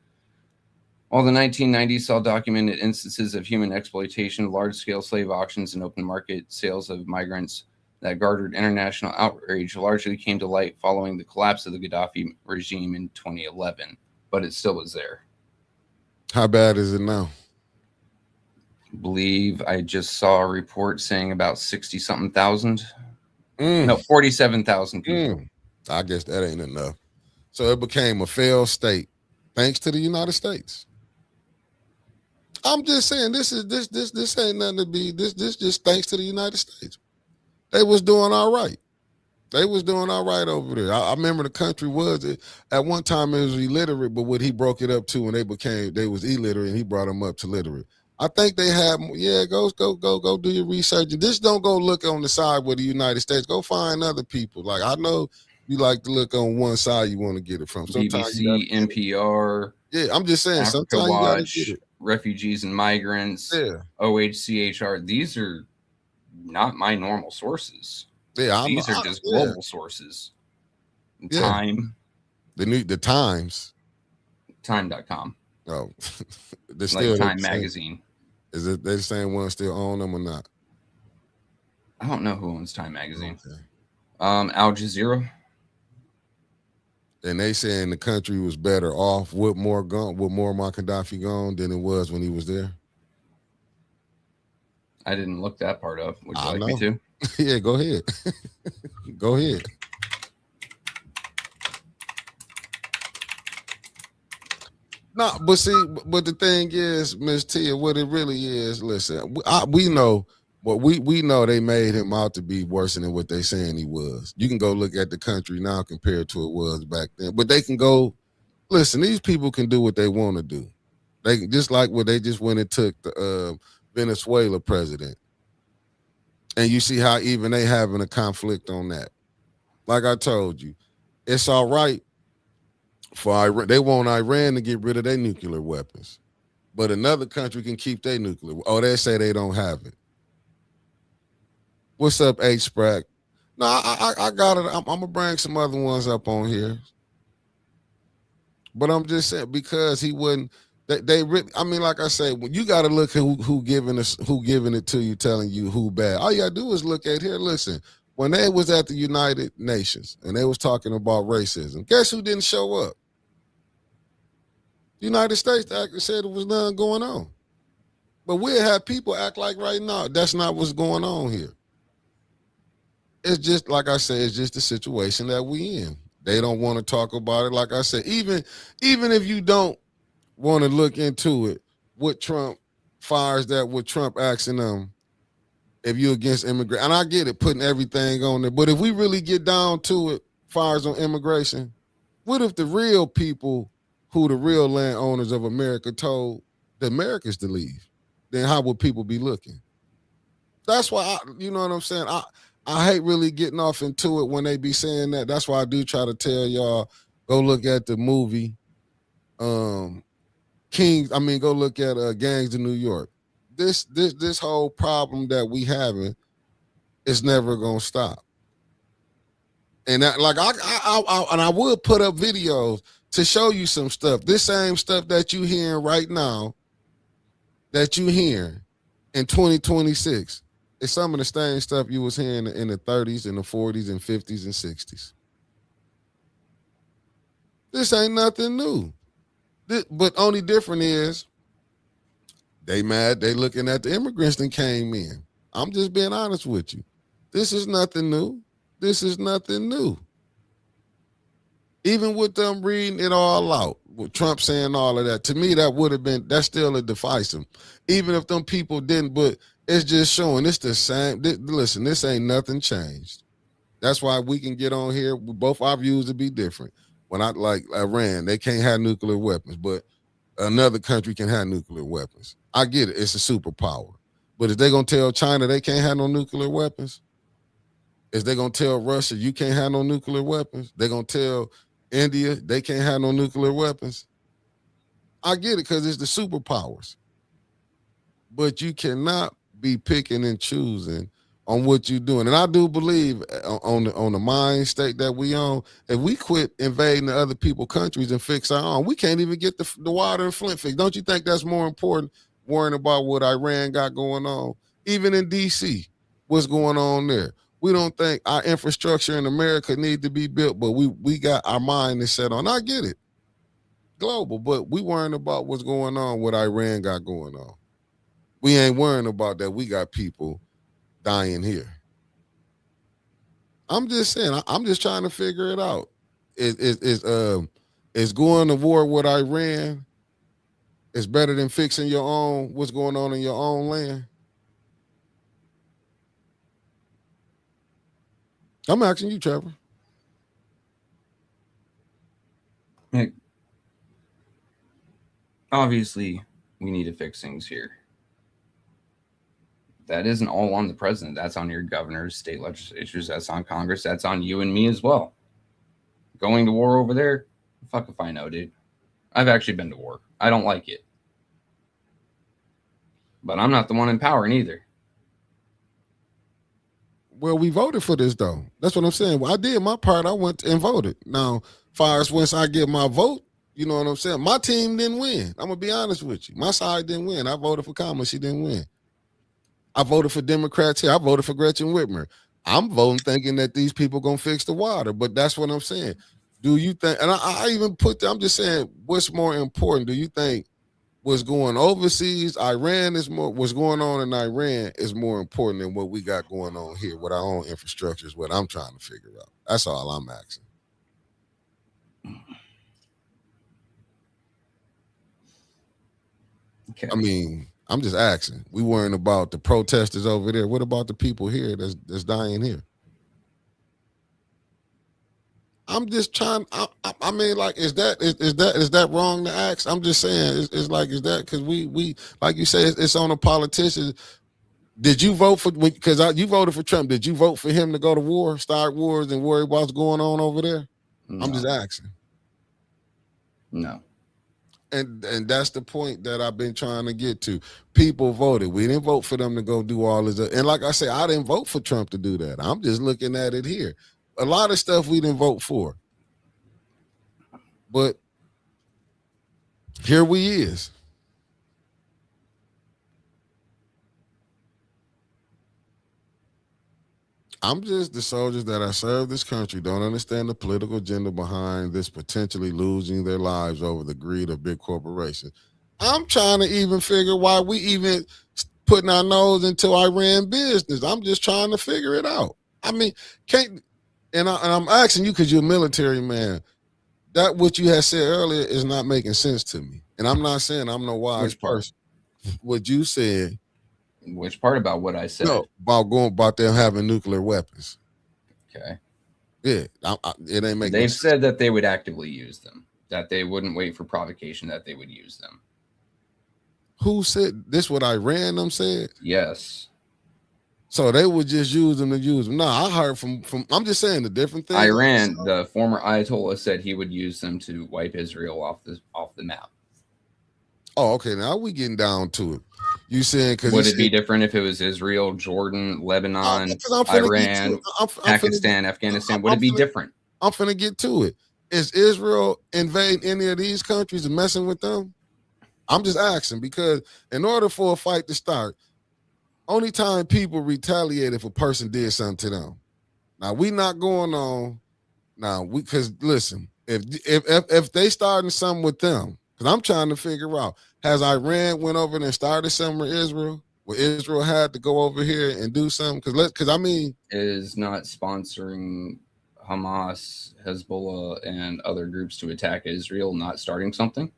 While the 1990s saw documented instances of human exploitation, large-scale slave auctions, and open market sales of migrants that garnered international outrage largely came to light following the collapse of the Gaddafi regime in 2011, but it still was there. How bad is it now? I believe I just saw a report saying about 60-something thousand. No, 47,000 people. I guess that ain't enough. So it became a failed state thanks to the United States. I'm just saying this ain't nothing to be this just thanks to the United States. They was doing all right. They was doing all right over there. I remember the country was at one time it was illiterate, but what he broke it up to when they was illiterate and he brought them up to literate. I think they have go do your research. Just don't go look on the side with the United States. Go find other people. Like I know you like to look on one side you want to get it from. Sometimes BBC, NPR. Yeah, I'm just saying. Africa Sometimes Watch, you gotta get it. Refugees and Migrants, OHCHR. These are not my normal sources. Yeah, these are just global sources. Time. The Times. Time.com. Oh, they're still Time Magazine. Is it they the same one still own them or not? I don't know who owns Time Magazine. Okay. Al Jazeera. And they saying the country was better off with Muammar Gaddafi gone than it was when he was there. I didn't look that part up. Would you like me to? Yeah, go ahead. Go ahead. No, but see, but the thing is, Miss Tia, what it really is. Listen, we know, but we know they made him out to be worse than what they saying he was. You can go look at the country now compared to it was back then. But they can go listen. These people can do what they want to do. They can, just like what they just went and took the Venezuela president, and you see how even they having a conflict on that. Like I told you, it's all right for Iran. They want Iran to get rid of their nuclear weapons, but another country can keep their nuclear. Oh, they say they don't have it. What's up, H Sprack? No, I got it. I'm gonna bring some other ones up on here, but I'm just saying because he wouldn't. They really, I mean, like I say, when you got to look at who giving us, who giving it to you, telling you who bad. All you gotta do is look at here. Listen, when they was at the United Nations and they was talking about racism, guess who didn't show up? The United States actually said there was none going on. But we'll have people act like right now that's not what's going on here. It's just like I said, it's just the situation that we in. They don't want to talk about it. Like I said, even if you don't want to look into it, what Trump fires that, what Trump asking them, if you're against immigration, and I get it, putting everything on there. But if we really get down to it, fires on immigration, what if the real people who the real landowners of America told the Americans to leave? Then how would people be looking? That's why, you know what I'm saying? I hate really getting off into it when they be saying that. That's why I do try to tell y'all, go look at the movie Kings. I mean, go look at Gangs of New York. This whole problem that we having is never gonna stop. And that, like I would put up videos to show you some stuff. This same stuff that you hearing right now, that you hearing in 2026, is some of the same stuff you was hearing in the 30s and the 40s and 50s and 60s. This ain't nothing new. But only different is they mad, they looking at the immigrants that came in. I'm just being honest with you. This is nothing new. This is nothing new. Even with them reading it all out, with Trump saying all of that, to me, that would have been, that's still a divisive. Even if them people didn't, but it's just showing it's the same. Listen, this ain't nothing changed. That's why we can get on here. Both our views would be different. When I like Iran, they can't have nuclear weapons, but another country can have nuclear weapons. I get it. It's a superpower. But if they're going to tell China they can't have no nuclear weapons, if they're going to tell Russia you can't have no nuclear weapons, they're going to tell India they can't have no nuclear weapons. I get it because it's the superpowers. But you cannot be picking and choosing on what you're doing. And I do believe on the mind state that we on, if we quit invading the other people's countries and fix our own, we can't even get the water in Flint fixed. Don't you think that's more important, worrying about what Iran got going on? Even in D.C., what's going on there? We don't think our infrastructure in America need to be built, but we got our mind is set on. I get it, global, but we worrying about what's going on, what Iran got going on. We ain't worrying about that. We got people dying here. I'm just saying. I'm just trying to figure it out. Is going to war with Iran is better than fixing your own, what's going on in your own land? I'm asking you, Trevor. Obviously, we need to fix things here. That isn't all on the president. That's on your governors, state legislatures. That's on Congress. That's on you and me as well. Going to war over there? Fuck if I know, dude. I've actually been to war. I don't like it. But I'm not the one in power neither. Well, we voted for this, though. That's what I'm saying. Well, I did my part. I went and voted. Now, far as once I get my vote, you know what I'm saying? My team didn't win. I'm going to be honest with you. My side didn't win. I voted for Kamala. She didn't win. I voted for Democrats here. I voted for Gretchen Whitmer. I'm voting thinking that these people going to fix the water, but that's what I'm saying. Do you think, and I even put, I'm just saying, what's more important? Do you think what's going overseas, Iran is more, what's going on in Iran is more important than what we got going on here with our own infrastructure is what I'm trying to figure out. That's all I'm asking. Okay. I mean, I'm just asking. We worrying about the protesters over there. What about the people here that's dying here? I'm just trying. I mean, like, is that wrong to ask? I'm just saying. It's like, is that because we like you say, it's on a politician. Did you vote for? Because you voted for Trump. Did you vote for him to go to war, start wars, and worry about what's going on over there? I'm just No. asking. No. And that's the point that I've been trying to get to. People voted. We didn't vote for them to go do all this. And like I say, I didn't vote for Trump to do that. I'm just looking at it here. A lot of stuff we didn't vote for. But here we is. I'm just the soldiers that I serve this country don't understand the political agenda behind this potentially losing their lives over the greed of big corporations. I'm trying to even figure why we even putting our nose into Iran business. I'm just trying to figure it out. I mean, can't and I'm asking you because you're a military man. That what you had said earlier is not making sense to me. And I'm not saying I'm no wise person. What you said. Which part about what I said? No, about them having nuclear weapons. Okay. Yeah, it ain't making. They've said that they would actively use them. That they wouldn't wait for provocation. That they would use them. Who said this? What Iran them said? Yes. So they would just use them to use them. No, I heard from. I'm just saying the different things. Iran, the former Ayatollah, said he would use them to wipe Israel off the map. Oh, okay. Now we getting down to it. You saying because would it be different if it was Israel, Jordan, Lebanon, Iran, Pakistan, Afghanistan? Would it be different? I'm finna get to it. Is Israel invading any of these countries and messing with them? I'm just asking because in order for a fight to start, only time people retaliate if a person did something to them. Now we not going on. Now because listen, if they starting something with them, because I'm trying to figure out, has Iran went over there and started something with Israel? Where Israel had to go over here and do something? Because I mean, is not sponsoring Hamas, Hezbollah, and other groups to attack Israel, not starting something.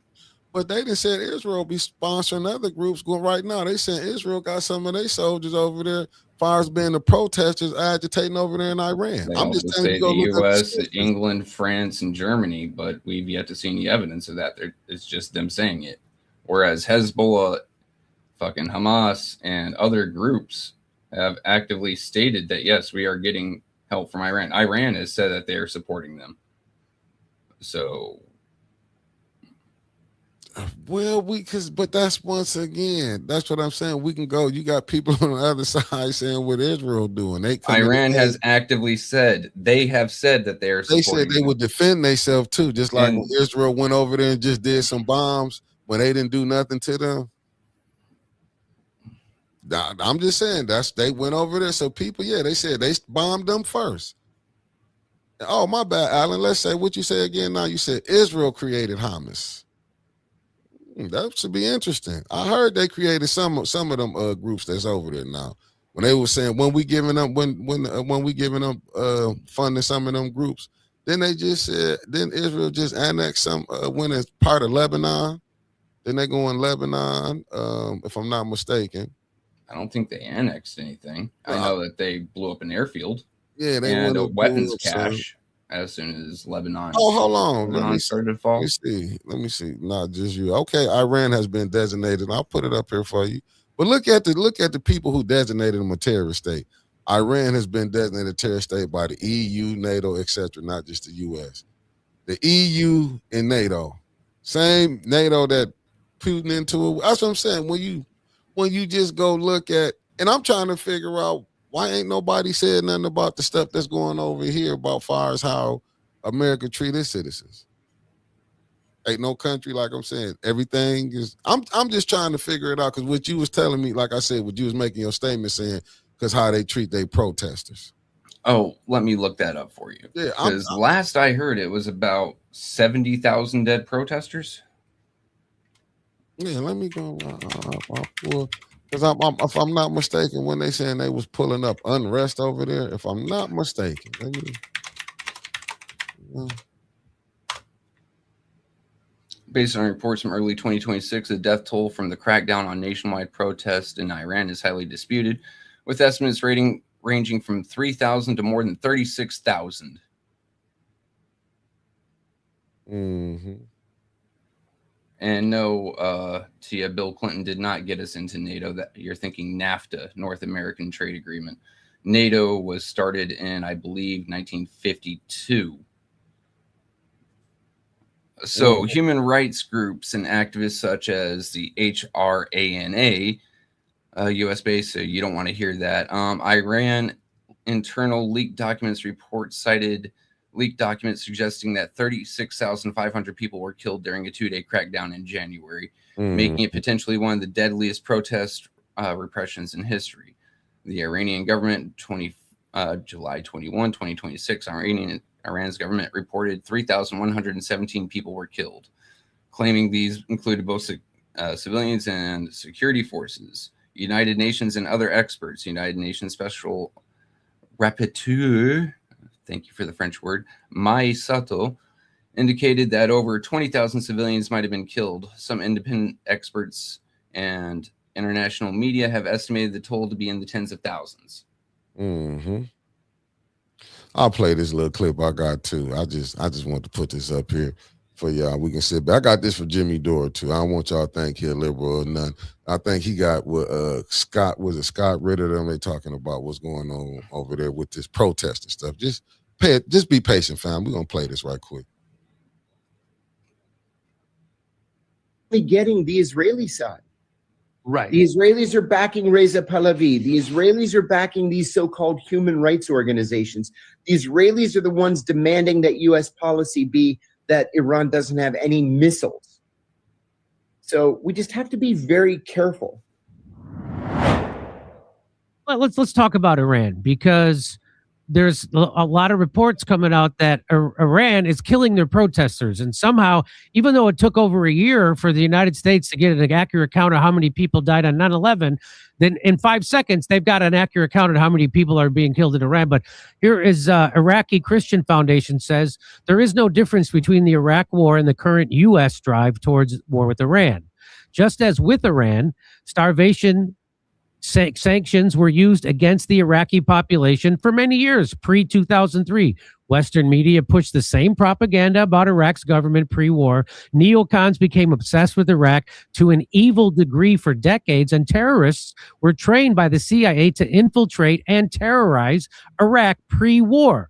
But they didn't say Israel be sponsoring other groups going right now. They said Israel got some of their soldiers over there, as far as being the protesters agitating over there in Iran. They I'm also just saying say the U.S., England, France, and Germany, but we've yet to see any evidence of that. It's just them saying it. Whereas Hezbollah, fucking Hamas, and other groups have actively stated that, yes, we are getting help from Iran. Iran has said that they are supporting them. So... well, but that's once again, that's what I'm saying. We can go. You got people on the other side saying what Israel doing. Iran has actively said they have said that they are. They said they would defend themselves too, just like when Israel went over there and just did some bombs when they didn't do nothing to them. I'm just saying they went over there. So people, yeah, they said they bombed them first. Oh, my bad, Alan. Let's say what you say again. Now you said Israel created Hamas. That should be interesting. I heard they created some of them groups that's over there now. When they were saying when we giving them funding some of them groups, then they just said then Israel just annexed some when it's part of Lebanon. Then they go in Lebanon, if I'm not mistaken. I don't think they annexed anything. I know that they blew up an airfield. Yeah, they and a weapons cache. As soon as Lebanon. Oh, hold on. Lebanon started to fall. Let me see. Not just you. Okay, Iran has been designated. I'll put it up here for you. But look at the people who designated them a terrorist state. Iran has been designated a terrorist state by the EU, NATO, etc., not just the US. The EU and NATO. Same NATO that Putin into it. That's what I'm saying. When you just go look at, and I'm trying to figure out why ain't nobody said nothing about the stuff that's going over here about far as how America treat its citizens. Ain't no country, like I'm saying, everything is. I'm just trying to figure it out because what you was telling me, like I said, what you was making your statement saying, because how they treat their protesters. Oh, let me look that up for you. Yeah, because last I heard it was about 70,000 dead protesters. Yeah, let me go. Because if I'm not mistaken, when they saying they was pulling up unrest over there, if I'm not mistaken, Based on reports from early 2026, the death toll from the crackdown on nationwide protests in Iran is highly disputed, with estimates ranging from 3,000 to more than 36,000. Mm-hmm. And no, Tia, Bill Clinton did not get us into NATO. That you're thinking NAFTA, North American Trade Agreement. NATO was started in, I believe, 1952. So human rights groups and activists such as the HRANA, U.S. based, so you don't want to hear that. Iran internal leaked documents report cited leaked documents suggesting that 36,500 people were killed during a 2-day crackdown in January, making it potentially one of the deadliest protest repressions in history. The Iranian government, July 21, 2026, Iran's government reported 3,117 people were killed, claiming these included both civilians and security forces. United Nations and other experts, United Nations Special Rapporteur, thank you for the French word, Mai Sato, indicated that over 20,000 civilians might have been killed. Some independent experts and international media have estimated the toll to be in the tens of thousands. Mm-hmm. I'll play this little clip I got too. I just want to put this up here for y'all. We can sit back. I got this for Jimmy Dore too. I don't want y'all to think he's liberal or none. I think he got what Scott Ritter them they talking about what's going on over there with this protest and stuff. Just be patient, fam. We're gonna play this right quick. Getting the Israeli side. Right. The Israelis are backing Reza Pahlavi. The Israelis are backing these so-called human rights organizations. The Israelis are the ones demanding that U.S. policy be that Iran doesn't have any missiles. So we just have to be very careful. Well, let's talk about Iran, because there's a lot of reports coming out that Iran is killing their protesters. And somehow, even though it took over a year for the United States to get an accurate count of how many people died on 9/11, then in 5 seconds, they've got an accurate count of how many people are being killed in Iran. But here is Iraqi Christian Foundation says there is no difference between the Iraq war and the current U.S. drive towards war with Iran. Just as with Iran, starvation sanctions were used against the Iraqi population for many years, pre-2003. Western media pushed the same propaganda about Iraq's government pre-war. Neocons became obsessed with Iraq to an evil degree for decades, and terrorists were trained by the CIA to infiltrate and terrorize Iraq pre-war.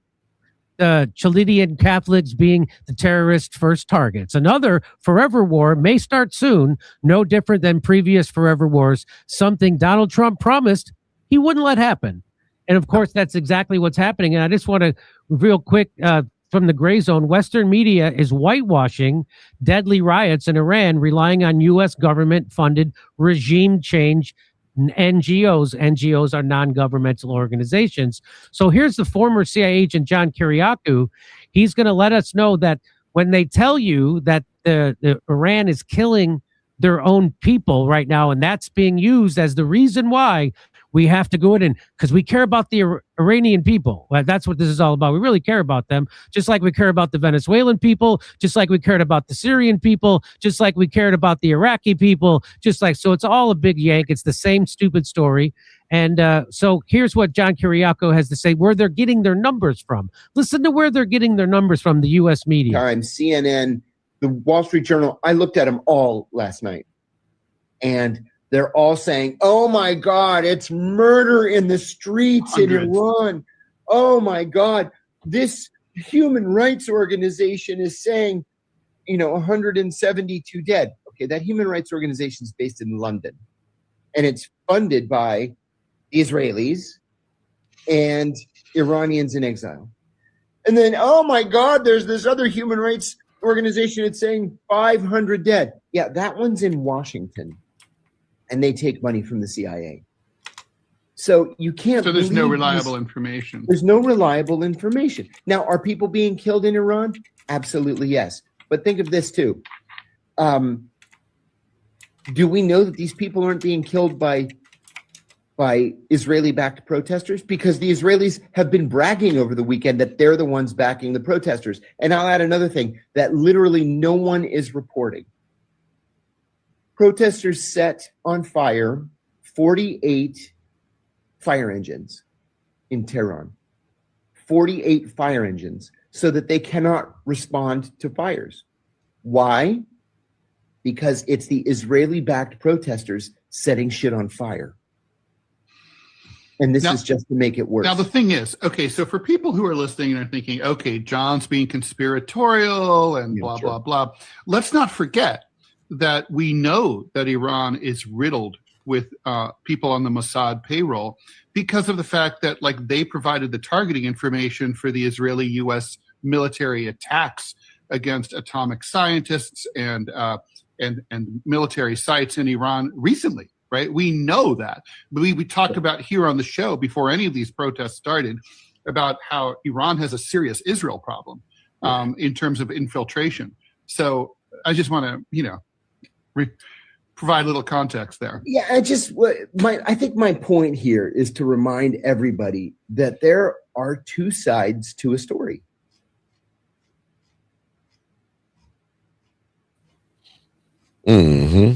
The Chaldean Catholics being the terrorist first targets. Another forever war may start soon, no different than previous forever wars, something Donald Trump promised he wouldn't let happen. And of course, that's exactly what's happening. And I just want to, real quick, from the gray zone, Western media is whitewashing deadly riots in Iran, relying on U.S. government-funded regime change NGOs. NGOs are non-governmental organizations. So here's the former CIA agent John Kiriakou. He's going to let us know that when they tell you that the Iran is killing their own people right now, and that's being used as the reason why we have to go in, because we care about the Iranian people. Well, that's what this is all about. We really care about them, just like we care about the Venezuelan people, just like we cared about the Syrian people, just like we cared about the Iraqi people, so it's all a big yank. It's the same stupid story. And so here's what John Kiriakou has to say, where they're getting their numbers from. Listen to where they're getting their numbers from, the U.S. media. Times, CNN, the Wall Street Journal. I looked at them all last night. And they're all saying, oh, my God, it's murder in the streets in Iran. Oh, my God. This human rights organization is saying, 172 dead. Okay, that human rights organization is based in London. And it's funded by Israelis and Iranians in exile. And then, oh, my God, there's this other human rights organization that's saying 500 dead. Yeah, that one's in Washington. And they take money from the CIA. So you can't. So there's no reliable information. There's no reliable information. Now, are people being killed in Iran? Absolutely, yes. But think of this too. Do we know that these people aren't being killed by by Israeli-backed protesters? Because the Israelis have been bragging over the weekend that they're the ones backing the protesters. And I'll add another thing that literally no one is reporting. Protesters set on fire 48 fire engines in Tehran. 48 fire engines so that they cannot respond to fires. Why? Because it's the Israeli-backed protesters setting shit on fire. And this is just to make it worse. Now, the thing is, okay, so for people who are listening and are thinking, okay, John's being conspiratorial and blah, blah, blah, let's not forget that we know that Iran is riddled with people on the Mossad payroll because of the fact that, like, they provided the targeting information for the Israeli-U.S. military attacks against atomic scientists and military sites in Iran recently. Right, we know that. We talked about here on the show before any of these protests started about how Iran has a serious Israel problem in terms of infiltration. So I just want to, provide a little context there. Yeah, I think my point here is to remind everybody that there are two sides to a story. Mm-hmm.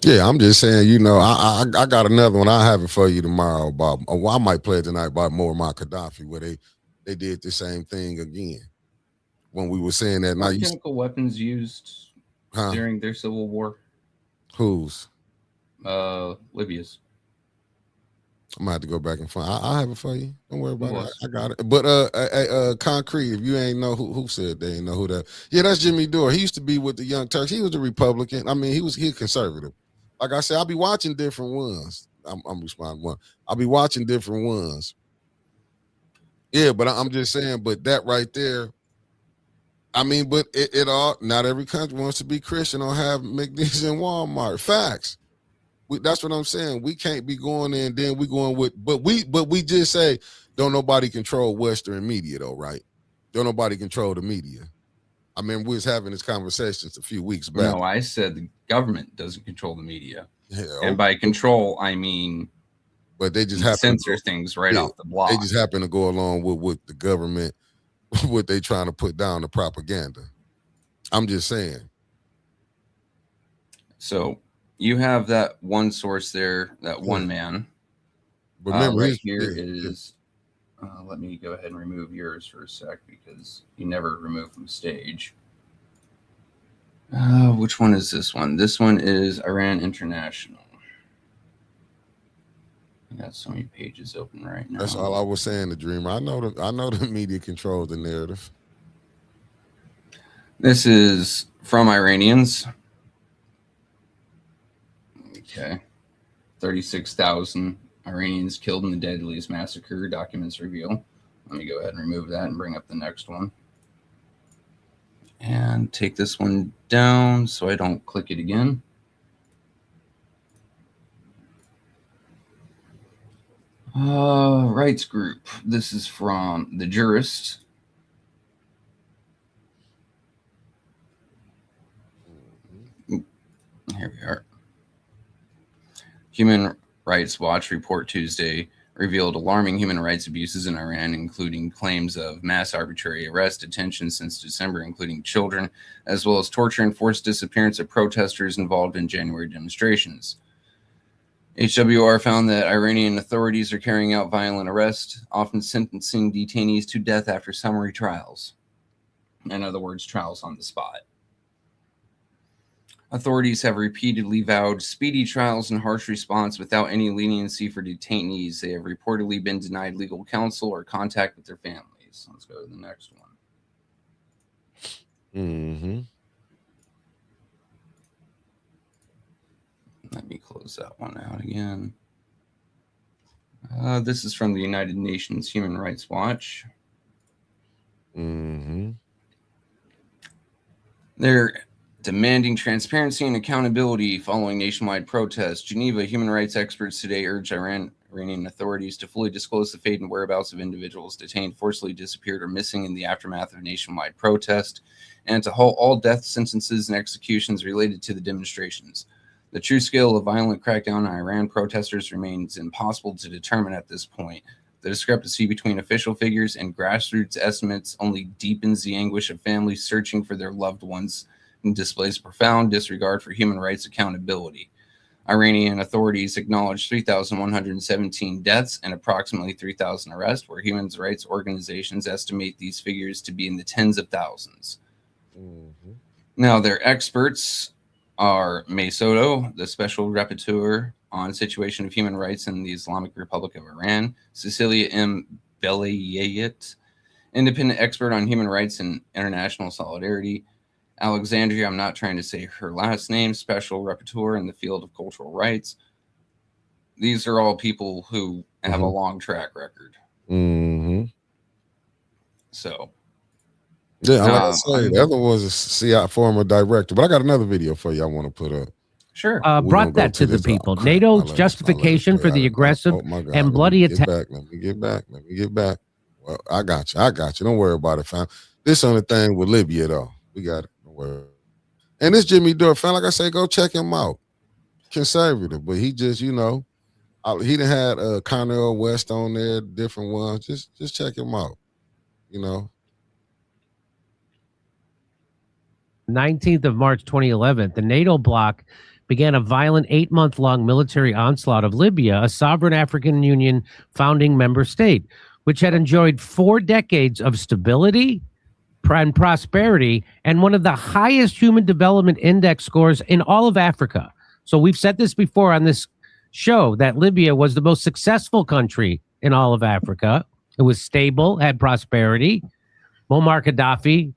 Yeah, I'm just saying, I got another one. I'll have it for you tomorrow about, I might play it tonight about Muammar Gaddafi, where they did the same thing again. When we were saying that. Were chemical weapons used during their civil war? Whose? Libya's. I'm gonna have to go back and find. I'll have it for you. Don't worry about it. I got it. But Concrete, if you ain't know who said they ain't know who that. Yeah, that's Jimmy Dore. He used to be with the Young Turks. He was a Republican. I mean, he's conservative. Like I said, I'll be watching different ones. I'm responding one. I'll be watching different ones. Yeah, but I'm just saying, but that right there, I mean, but it all, not every country wants to be Christian or have McDonald's and Walmart. Facts. That's what I'm saying. We can't be going in, then we going with, but we just say, don't nobody control Western media though, right? Don't nobody control the media. I mean, we was having this conversations a few weeks back. No, I said the government doesn't control the media. And by control, I mean, but they just happen censor things right off the block. They just happen to go along with the government, what they trying to put down, the propaganda. I'm just saying. So you have that one source there, that one man. Remember, right here is. Let me go ahead and remove yours for a sec because you never remove from stage. Which one is this one? This one is Iran International. I got so many pages open right now. That's all I was saying, the Dreamer. I know the media controls the narrative. This is from Iranians. Okay. 36,000 Iranians killed in the deadliest massacre, documents reveal. Let me go ahead and remove that and bring up the next one. And take this one down so I don't click it again. Rights group. This is from The Jurist. Here we are. Human Rights Watch report Tuesday revealed alarming human rights abuses in Iran, including claims of mass arbitrary arrest, detention since December, including children, as well as torture and forced disappearance of protesters involved in January demonstrations. HWR found that Iranian authorities are carrying out violent arrests, often sentencing detainees to death after summary trials. In other words, trials on the spot. Authorities have repeatedly vowed speedy trials and harsh response without any leniency for detainees. They have reportedly been denied legal counsel or contact with their families. Let's go to the next one. Mm-hmm. Let me close that one out again. This is from the United Nations Human Rights Watch. Mm-hmm. They're demanding transparency and accountability following nationwide protests. Geneva human rights experts today urged Iranian authorities to fully disclose the fate and whereabouts of individuals detained, forcibly disappeared, or missing in the aftermath of nationwide protest, and to halt all death sentences and executions related to the demonstrations. The true scale of violent crackdown on Iran protesters remains impossible to determine at this point. The discrepancy between official figures and grassroots estimates only deepens the anguish of families searching for their loved ones and displays profound disregard for human rights accountability. Iranian authorities acknowledged 3,117 deaths and approximately 3,000 arrests, where human rights organizations estimate these figures to be in the tens of thousands. Mm-hmm. Now, their experts are May Soto, the special rapporteur on situation of human rights in the Islamic Republic of Iran, Cecilia M. Belayet, independent expert on human rights and international solidarity, Alexandria, I'm not trying to say her last name, special rapporteur in the field of cultural rights. These are all people who have a long track record. Mm-hmm. So, yeah, like I say, the other one was a CI former director. But I got another video for you I want to put up. Sure. Brought that to the people. NATO's justification for the aggressive and bloody attack. Let me get back. Well, I got you. Don't worry about it, fam. This on the thing with Libya, though. We got it. Don't worry. And this Jimmy Dore, fam, like I say, go check him out. Conservative, but he just, he done had Cornel West on there, different ones. Just check him out. 19th of March 2011, the NATO bloc began a violent 8-month-long military onslaught of Libya, a sovereign African Union founding member state, which had enjoyed 4 decades of stability and prosperity and one of the highest human development index scores in all of Africa. So we've said this before on this show that Libya was the most successful country in all of Africa. It was stable, had prosperity. Muammar Gaddafi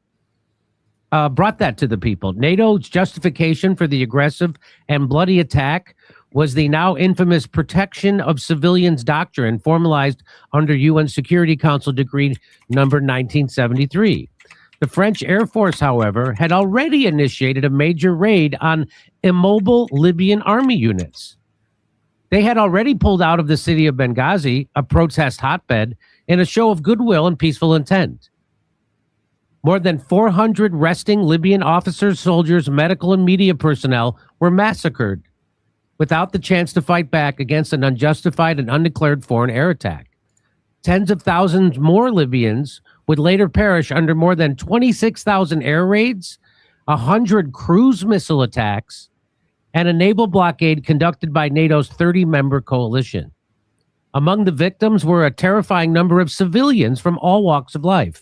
brought that to the people. NATO's justification for the aggressive and bloody attack was the now infamous Protection of Civilians Doctrine, formalized under UN Security Council Decree number 1973. The French Air Force, however, had already initiated a major raid on immobile Libyan army units. They had already pulled out of the city of Benghazi, a protest hotbed, in a show of goodwill and peaceful intent. More than 400 resting Libyan officers, soldiers, medical, and media personnel were massacred without the chance to fight back against an unjustified and undeclared foreign air attack. Tens of thousands more Libyans would later perish under more than 26,000 air raids, 100 cruise missile attacks, and a naval blockade conducted by NATO's 30-member coalition. Among the victims were a terrifying number of civilians from all walks of life.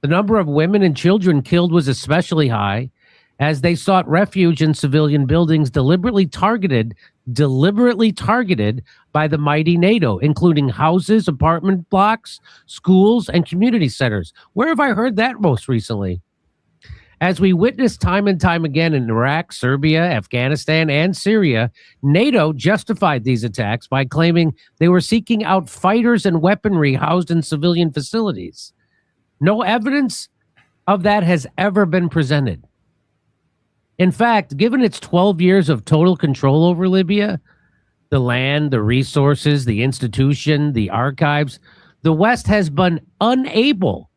The number of women and children killed was especially high, as they sought refuge in civilian buildings deliberately targeted by the mighty NATO, including houses, apartment blocks, schools, and community centers. Where have I heard that most recently? As we witnessed time and time again in Iraq, Serbia, Afghanistan, and Syria, NATO justified these attacks by claiming they were seeking out fighters and weaponry housed in civilian facilities. No evidence of that has ever been presented. In fact, given its 12 years of total control over Libya, the land, the resources, the institution, the archives, the West has been unable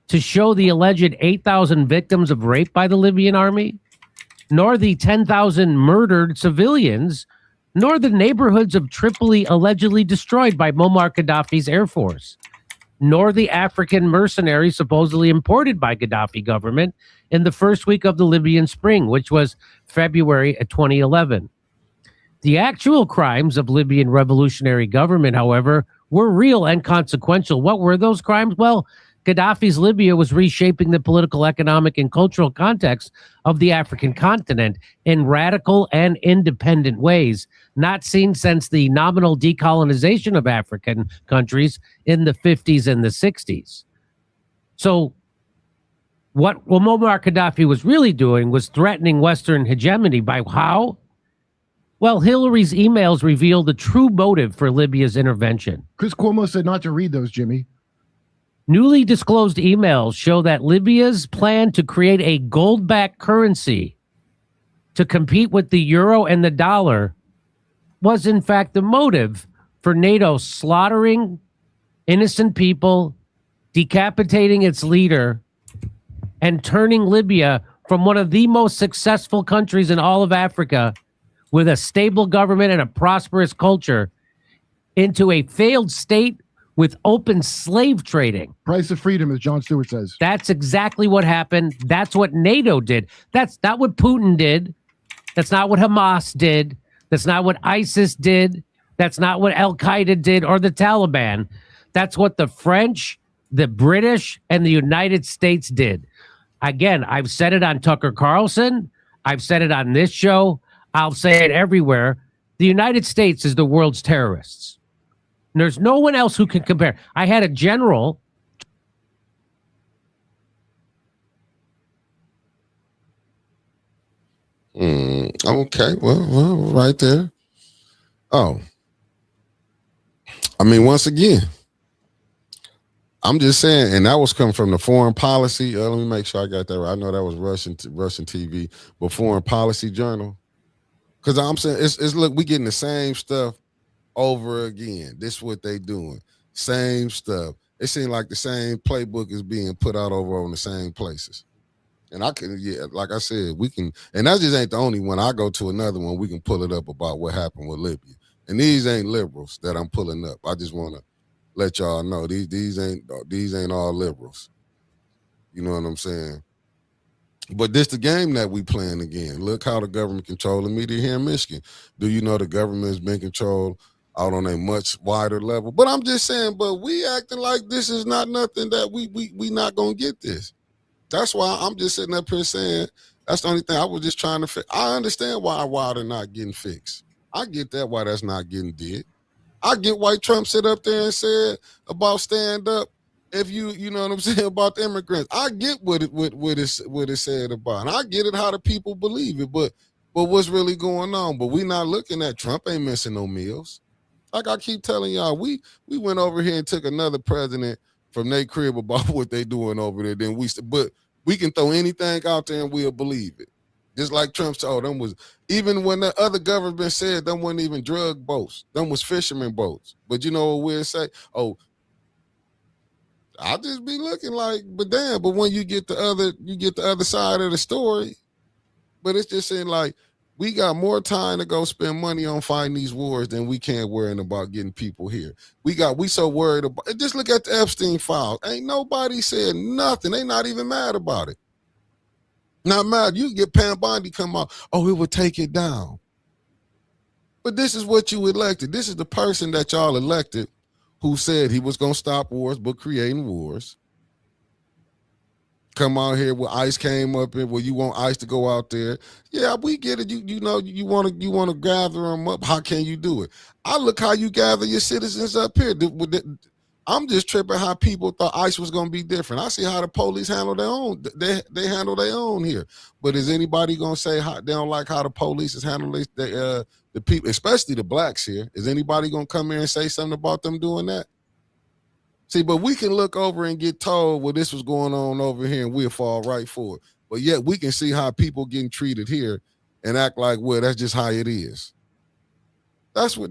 to show the alleged 8,000 victims of rape by the Libyan army, nor the 10,000 murdered civilians, nor the neighborhoods of Tripoli allegedly destroyed by Muammar Gaddafi's Air Force, nor the African mercenaries supposedly imported by Gaddafi government in the first week of the Libyan Spring, which was February of 2011. The actual crimes of Libyan revolutionary government, however, were real and consequential. What were those crimes? Well, Gaddafi's Libya was reshaping the political, economic, and cultural context of the African continent in radical and independent ways, not seen since the nominal decolonization of African countries in the 50s and the 60s. So what Muammar Gaddafi was really doing was threatening Western hegemony by how? Well, Hillary's emails reveal the true motive for Libya's intervention. Chris Cuomo said not to read those, Jimmy. Newly disclosed emails show that Libya's plan to create a gold-backed currency to compete with the euro and the dollar was, in fact, the motive for NATO slaughtering innocent people, decapitating its leader, and turning Libya from one of the most successful countries in all of Africa with a stable government and a prosperous culture into a failed state with open slave trading. Price of freedom, as Jon Stewart says. That's exactly what happened. That's what NATO did. That's not what Putin did. That's not what Hamas did. That's not what ISIS did. That's not what Al-Qaeda did or the Taliban. That's what the French, the British, and the United States did. Again, I've said it on Tucker Carlson. I've said it on this show. I'll say it everywhere. The United States is the world's terrorists. And there's no one else who can compare. I had a general. Okay, well, right there. Oh, I mean, once again, I'm just saying, and that was coming from the Foreign Policy. Let me make sure I got that right. I know that was Russian TV, but Foreign Policy Journal. Because I'm saying, it's look, we getting the same stuff over again. This is what they doing. Same stuff. It seems like the same playbook is being put out over on the same places. And I can, like I said, we can, and that just ain't the only one. I go to another one, we can pull it up about what happened with Libya. And these ain't liberals that I'm pulling up. I just want to let y'all know these ain't all liberals. You know what I'm saying? But this the game that we playing again. Look how the government control the media here in Michigan. Do you know the government has been controlled out on a much wider level? But I'm just saying, but we acting like this is not nothing that we not gonna get this. That's why I'm just sitting up here saying that's the only thing I was just trying to fix. I understand why they're not getting fixed. I get that why that's not getting did. I get why Trump sit up there and said about stand up. If you know what I'm saying about the immigrants, I get what it said about, and I get it how the people believe it. But what's really going on? But we not looking at Trump ain't missing no meals. Like I keep telling y'all, we went over here and took another president from their crib about what they doing over there. Then but we can throw anything out there and we'll believe it. Just like Trump told them was, even when the other government said them wasn't even drug boats, them was fishermen boats. But you know what we'll say? Oh, I'll just be looking like, but damn, but when you get the other side of the story, but it's just saying like, we got more time to go spend money on fighting these wars than we can worrying about getting people here. We so worried about, just look at the Epstein files. Ain't nobody said nothing. They not even mad about it. Not mad. You get Pam Bondi come out, oh, it would take it down. But this is what you elected. This is the person that y'all elected who said he was going to stop wars, but creating wars. Come out here where ICE came up and where you want ICE to go out there. Yeah, we get it. You know, you want to gather them up. How can you do it? I look how you gather your citizens up here. I'm just tripping how people thought ICE was going to be different. I see how the police handle their own. They handle their own here. But is anybody going to say how they don't like how the police is handling the people, especially the blacks here? Is anybody going to come here and say something about them doing that? See, but we can look over and get told, well, this was going on over here and we'll fall right for it. But yet we can see how people getting treated here and act like, well, that's just how it is. That's what,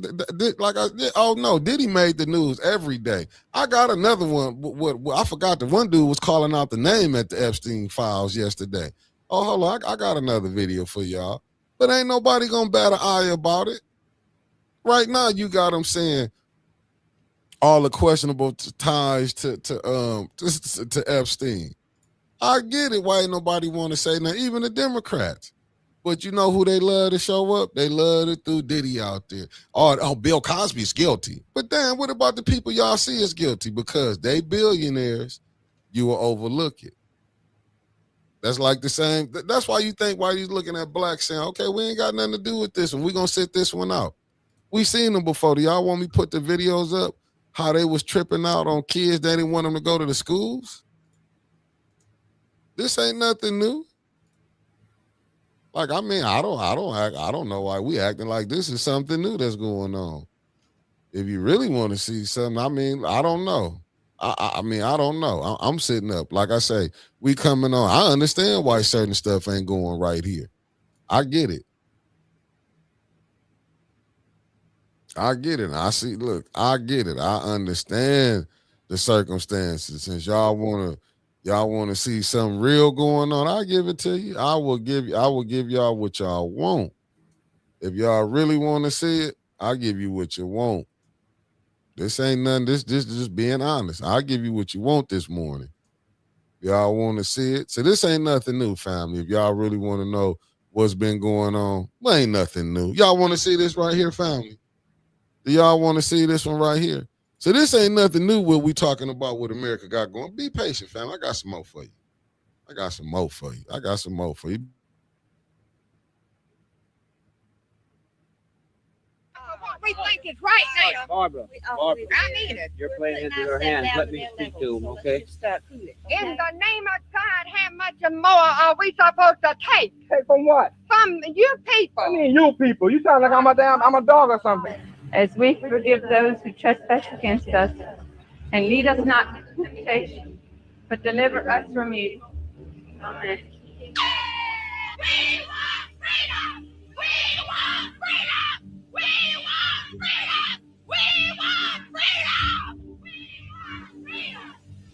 oh no, Diddy made the news every day. I got another one. What I forgot, the one dude was calling out the name at the Epstein files yesterday. Oh, hold on, I got another video for y'all. But ain't nobody gonna bat an eye about it. Right now, you got them saying all the questionable ties to Epstein. I get it. Why ain't nobody want to say nothing? Even the Democrats. But you know who they love to show up? They love to throw Diddy out there. Oh, Bill Cosby's guilty. But damn, what about the people y'all see is guilty? Because they billionaires, you will overlook it. That's like the same. That's why you think why you looking at blacks saying, okay, we ain't got nothing to do with this one. We're going to sit this one out. We seen them before. Do y'all want me to put the videos up? How they was tripping out on kids. They didn't want them to go to the schools. This ain't nothing new. Like, I mean, I don't know why we acting like this is something new that's going on. If you really want to see something, I mean, I don't know. I mean, I don't know. I'm sitting up. Like I say, we coming on. I understand why certain stuff ain't going right here. I get it. I get it. I see. Look, I get it. I understand the circumstances. Since y'all want to see something real going on, I give it to you. I will give y'all what y'all want. if y'all really want to see it, I'll give you what you want. This ain't nothing. This just being honest. I'll give you what you want this morning. Y'all want to see it? So this ain't nothing new, family. If y'all really want to know what's been going on, well, ain't nothing new. Y'all want to see this right here, family? Do y'all want to see this one right here? So this ain't nothing new what we talking about what America got going. Be patient, fam. I got some more for you. I got some more for you. What we think is right now. Barbara, I need it. you're playing into her hands. Let me speak to him, okay? In the name of God, how much more are we supposed to take? Take from what? From you people. I mean, you people. You sound like I'm a dog or something. As we forgive those who trespass against us, and lead us not into temptation, but deliver us from evil. Amen. We want freedom! We want freedom! We want freedom! We want freedom!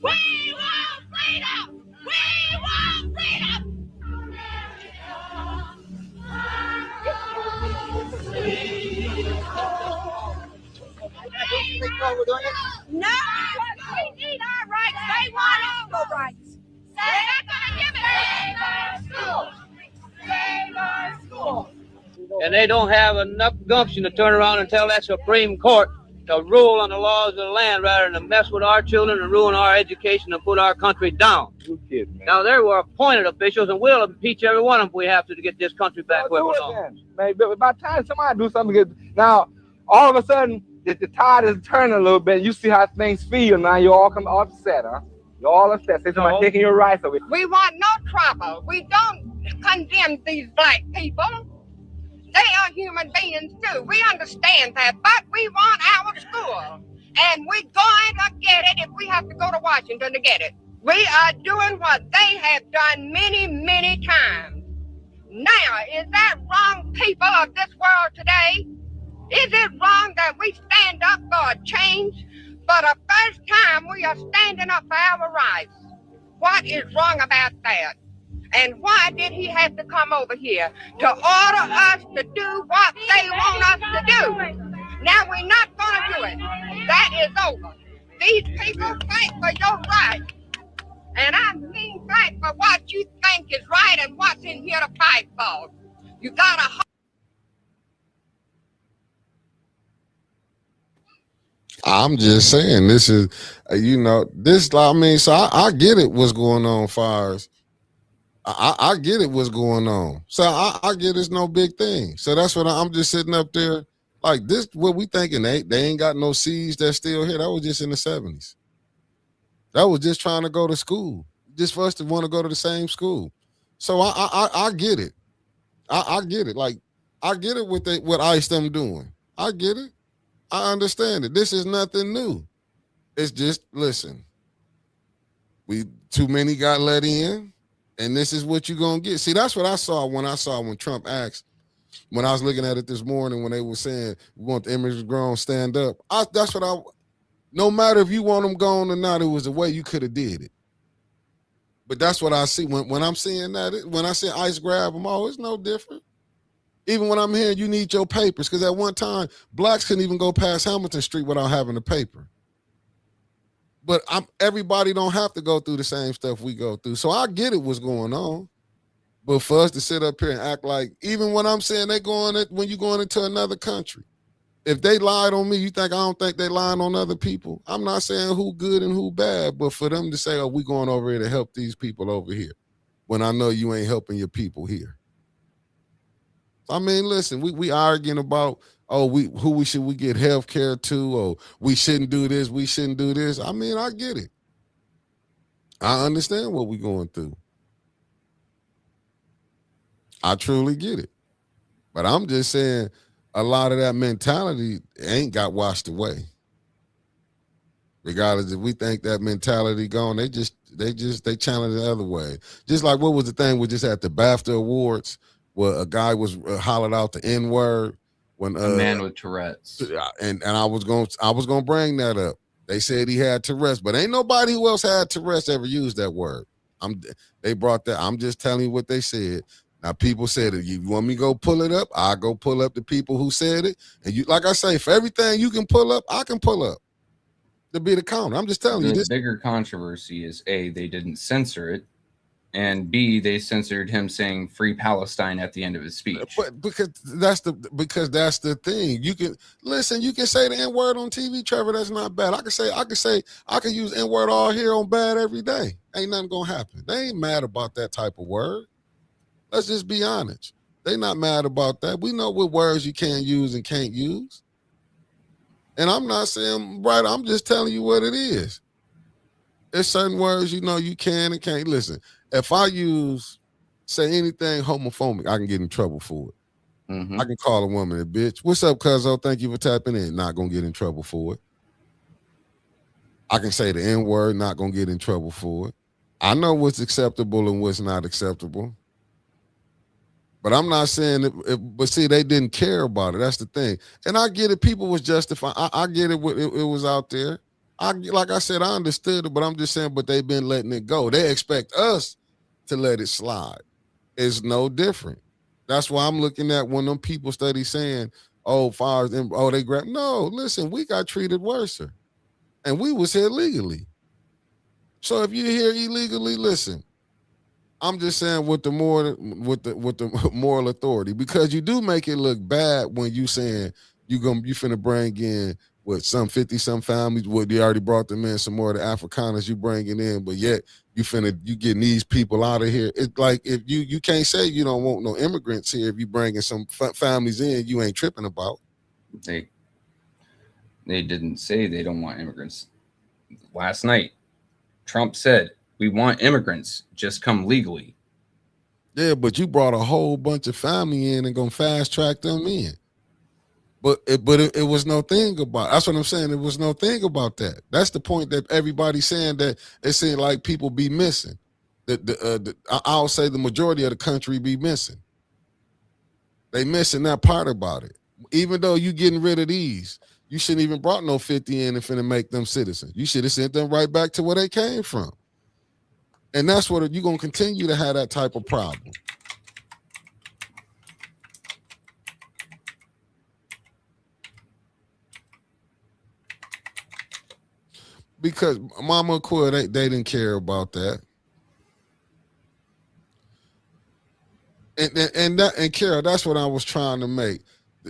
We want freedom! We want freedom! No, we need our rights. They want our rights. They're not going to give it. Save our school. And they don't have enough gumption to turn around and tell that Supreme Court to rule on the laws of the land rather than mess with our children and ruin our education and put our country down. Now, there were appointed officials, and we'll impeach every one of them if we have to get this country back where it belongs. But by the time somebody do something, now, all of a sudden, the tide is turning a little bit. You see how things feel now. You all come upset, huh? You're all upset. Say somebody taking your rights away. We want no trouble. We don't condemn these black people. They are human beings too. We understand that, but we want our school. And we're going to get it if we have to go to Washington to get it. We are doing what they have done many, many times. Now, is that wrong, people of this world today? Is it wrong that we stand up for a change? For the first time, we are standing up for our rights. What is wrong about that? And why did he have to come over here? To order us to do what they want us to do. Now we're not going to do it. That is over. These people fight for your right. And I mean fight for what you think is right and what's in here to fight for. You got to... I'm just saying, this is, this, I mean, so I get it what's going on, Fires. I get it what's going on. So I get it's no big thing. So that's what I'm just sitting up there like this, what we thinking, they ain't got no seeds that's still here. That was just in the 70s. That was just trying to go to school, just for us to want to go to the same school. So I get it. I get it. Like, I get it what ICE them doing. I get it. I understand it. This is nothing new. It's just, listen, too many got let in, and this is what you're going to get. See, that's what I saw when Trump asked, when I was looking at it this morning, when they were saying, we want the immigrants grown, stand up. No matter if you want them gone or not, it was a way you could have did it. But that's what I see. When I'm seeing that, when I see ICE grab them all, it's no different. Even when I'm hearing you need your papers, because at one time, blacks couldn't even go past Hamilton Street without having a paper. But everybody don't have to go through the same stuff we go through. So I get it what's going on. But for us to sit up here and act like, even when I'm saying when you're going into another country, if they lied on me, I don't think they lying on other people. I'm not saying who good and who bad, but for them to say, oh, we going over here to help these people over here, when I know you ain't helping your people here. I mean, listen, we arguing about, who should we get health care to, or we shouldn't do this, we shouldn't do this. I mean, I get it. I understand what we're going through. I truly get it. But I'm just saying a lot of that mentality ain't got washed away. Regardless if we think that mentality gone, they challenge the other way. Just like what was the thing we just at the BAFTA Awards, where a guy was hollered out the N-word when a man with Tourette's, and I was gonna bring that up. They said he had Tourette's, but ain't nobody who else had Tourette's ever used that word. They brought that. I'm just telling you what they said. Now, people said it. You want me to go pull it up? I'll go pull up the people who said it. And you, like I say, for everything you can pull up, I can pull up to be the counter. I'm just telling you The this. bigger controversy is A, they didn't censor it, and B, they censored him saying "Free Palestine" at the end of his speech. But because that's the thing. You can listen. You can say the N word on TV, Trevor. That's not bad. I can use N word all here on bad every day. Ain't nothing gonna happen. They ain't mad about that type of word. Let's just be honest. They not mad about that. We know what words you can use and can't use. And I'm not saying right. I'm just telling you what it is. There's certain words you know you can and can't. Listen, if I say anything homophobic, I can get in trouble for it. Mm-hmm. I can call a woman a bitch. What's up, cuzzo? Thank you for tapping in. Not gonna get in trouble for it. I can say the N word, not gonna get in trouble for it. I know what's acceptable and what's not acceptable. But I'm not saying it, but see, they didn't care about it. That's the thing. And I get it. People was justifying. I get it. It was out there. Like I said, I understood it, but I'm just saying, but they've been letting it go. They expect us to let it slide. It's no different. That's why I'm looking at when them people study saying, oh, fires, they grab. No, listen, we got treated worse. And we was here legally. So if you're here illegally, listen. I'm just saying with the moral authority, because you do make it look bad when you saying you finna bring in what some 50-some families, what you already brought them in, some more of the Afrikaners you bringing in, but yet you getting these people out of here. It's like if you can't say you don't want no immigrants here if you bringing some families in you ain't tripping about. They didn't say they don't want immigrants. Last night, Trump said, we want immigrants, just come legally. Yeah, but you brought a whole bunch of family in and gonna fast track them in. But it was no thing about. That's what I'm saying. It was no thing about that. That's the point that everybody's saying, that it seemed like people be missing. I'll say the majority of the country be missing. They missing that part about it. Even though you getting rid of these, you shouldn't even brought no 50 in and finna make them citizens. You should have sent them right back to where they came from. And that's what you're going to continue to have that type of problem. Because Mama Quill, they didn't care about that. And Carol, that's what I was trying to make.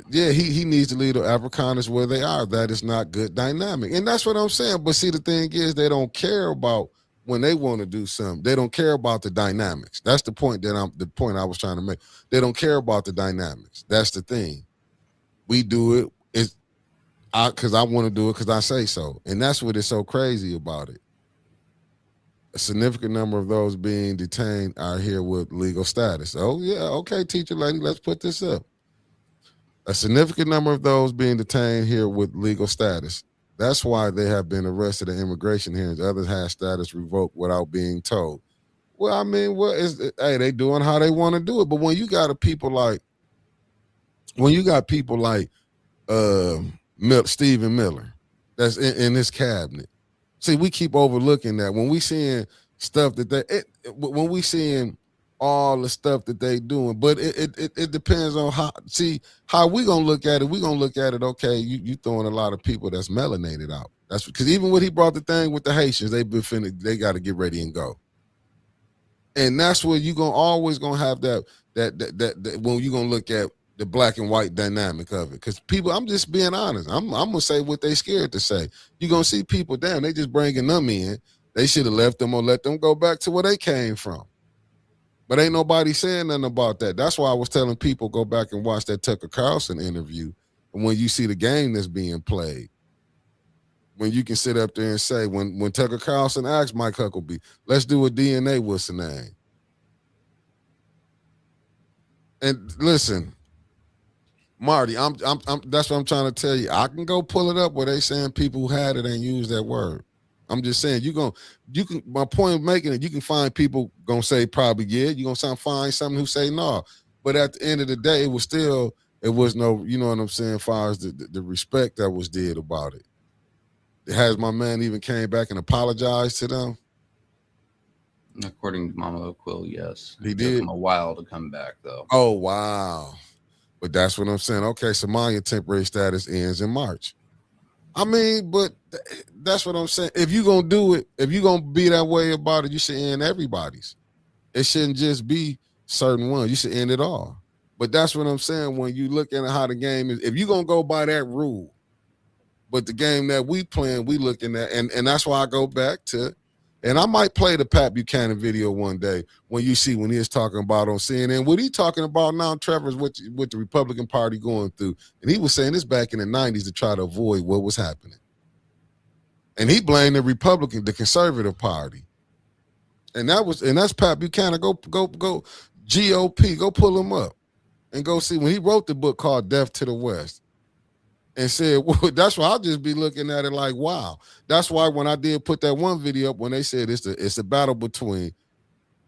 Yeah, he needs to lead the Afrikaners where they are. That is not good dynamic. And that's what I'm saying. But see, the thing is, they don't care about when they want to do something. They don't care about the dynamics. That's the point I was trying to make. They don't care about the dynamics. That's the thing. We do it because I want to do it because I say so. And that's what is so crazy about it. A significant number of those being detained are here with legal status. Oh, yeah, okay, teacher lady, let's put this up. A significant number of those being detained here with legal status. That's why they have been arrested in immigration hearings. Others had status revoked without being told. Well, I mean, they doing how they want to do it. But when you got people like Stephen Miller, that's in his cabinet. See, we keep overlooking that when we seeing stuff that when we seeing all the stuff that they doing, but it depends on how we gonna look at it. We gonna look at it. Okay, you throwing a lot of people that's melanated out. That's because even when he brought the thing with the Haitians, they got to get ready and go. And that's where you always gonna have that when you gonna look at the black and white dynamic of it. Because people, I'm just being honest. I'm gonna say what they scared to say. You gonna see people down. They just bringing them in. They should have left them or let them go back to where they came from. But ain't nobody saying nothing about that. That's why I was telling people go back and watch that Tucker Carlson interview. And when you see the game that's being played, when you can sit up there and say, when Tucker Carlson asked Mike Huckabee, let's do a DNA, what's the name? And listen, Marty, I'm that's what I'm trying to tell you. I can go pull it up where they saying people who had it ain't use that word. I'm just saying my point of making it, you can find people gonna say probably yeah, you're gonna find something who say no. But at the end of the day, it was no, you know what I'm saying, as far as the respect that was did about it. Has my man even came back and apologized to them? According to Mama O'Quill, yes. He It did. took him a while to come back, though. Oh, wow. But that's what I'm saying. Okay, Somalia temporary status ends in March. I mean, but that's what I'm saying. If you're going to do it, if you're going to be that way about it, you should end everybody's. It shouldn't just be certain ones. You should end it all. But that's what I'm saying. When you look at how the game is, if you're going to go by that rule, but the game that we playing, we looking at, and that's why I go back to, and I might play the Pat Buchanan video one day when you see when he was talking about on CNN. What he talking about now, Trevor's what the Republican Party going through. And he was saying this back in the 90s to try to avoid what was happening. And he blamed the Republican, the conservative party. And that's Pat Buchanan. Go GOP, go pull him up and go see when he wrote the book called Death to the West. And said, well, that's why I'll just be looking at it like, wow. That's why when I did put that one video up, when they said it's a battle between,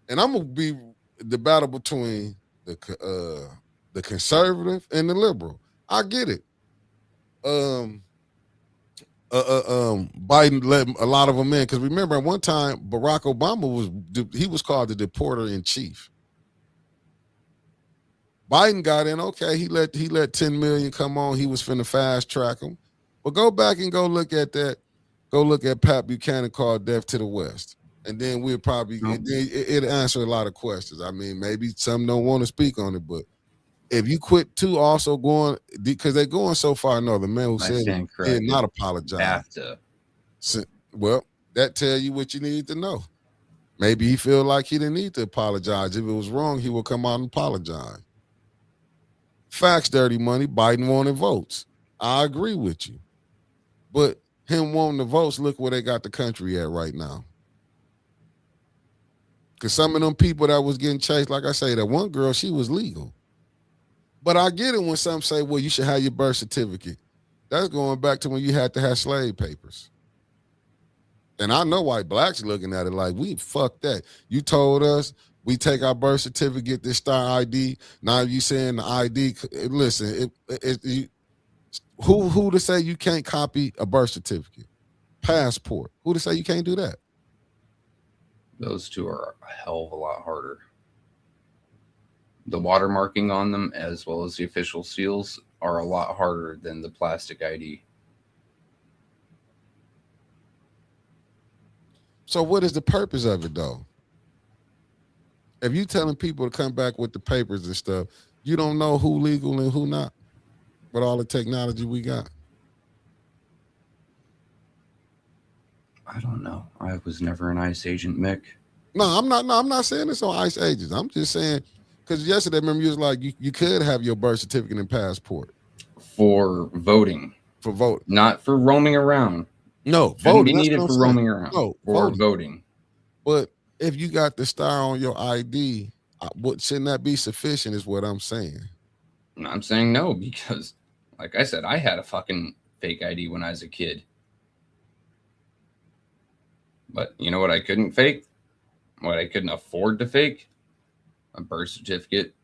and I'm gonna be the battle between the conservative and the liberal. I get it. Biden let a lot of them in because remember at one time Barack Obama was called the deporter in chief. Biden got in, okay, he let 10 million come on. He was finna fast track him. But go back and go look at that. Go look at Pat Buchanan called Death to the West. And then we'll probably, it'll answer a lot of questions. I mean, maybe some don't want to speak on it, but if you quit too also going, because they're going so far, no, the man who said he did not apologize. Have to. Well, that tell you what you need to know. Maybe he feel like he didn't need to apologize. If it was wrong, he will come out and apologize. Facts, dirty money. Biden wanted votes. I agree with you. But him wanting the votes, look where they got the country at right now. Because some of them people that was getting chased, like I say, that one girl, she was legal. But I get it when some say, well, you should have your birth certificate. That's going back to when you had to have slave papers. And I know white blacks looking at it like, we fuck that. You told us we take our birth certificate, this star ID. Now you saying the ID. Listen, who to say you can't copy a birth certificate, passport? Who to say you can't do that? Those two are a hell of a lot harder. The watermarking on them, as well as the official seals, are a lot harder than the plastic ID. So what is the purpose of it, though? If you telling people to come back with the papers and stuff, you don't know who legal and who not with all the technology we got. I don't know. I was never an ICE agent, Mick. No, I'm not saying this on ICE agents. I'm just saying, because yesterday, remember, you was like, you could have your birth certificate and passport. For voting. For voting. Not for roaming around. No, voting. Be needed for roaming around. No, for voting. But if you got the star on your ID, shouldn't that be sufficient is what I'm saying. I'm saying no, because like I said, I had a fucking fake ID when I was a kid. But you know what I couldn't fake? What I couldn't afford to fake? A birth certificate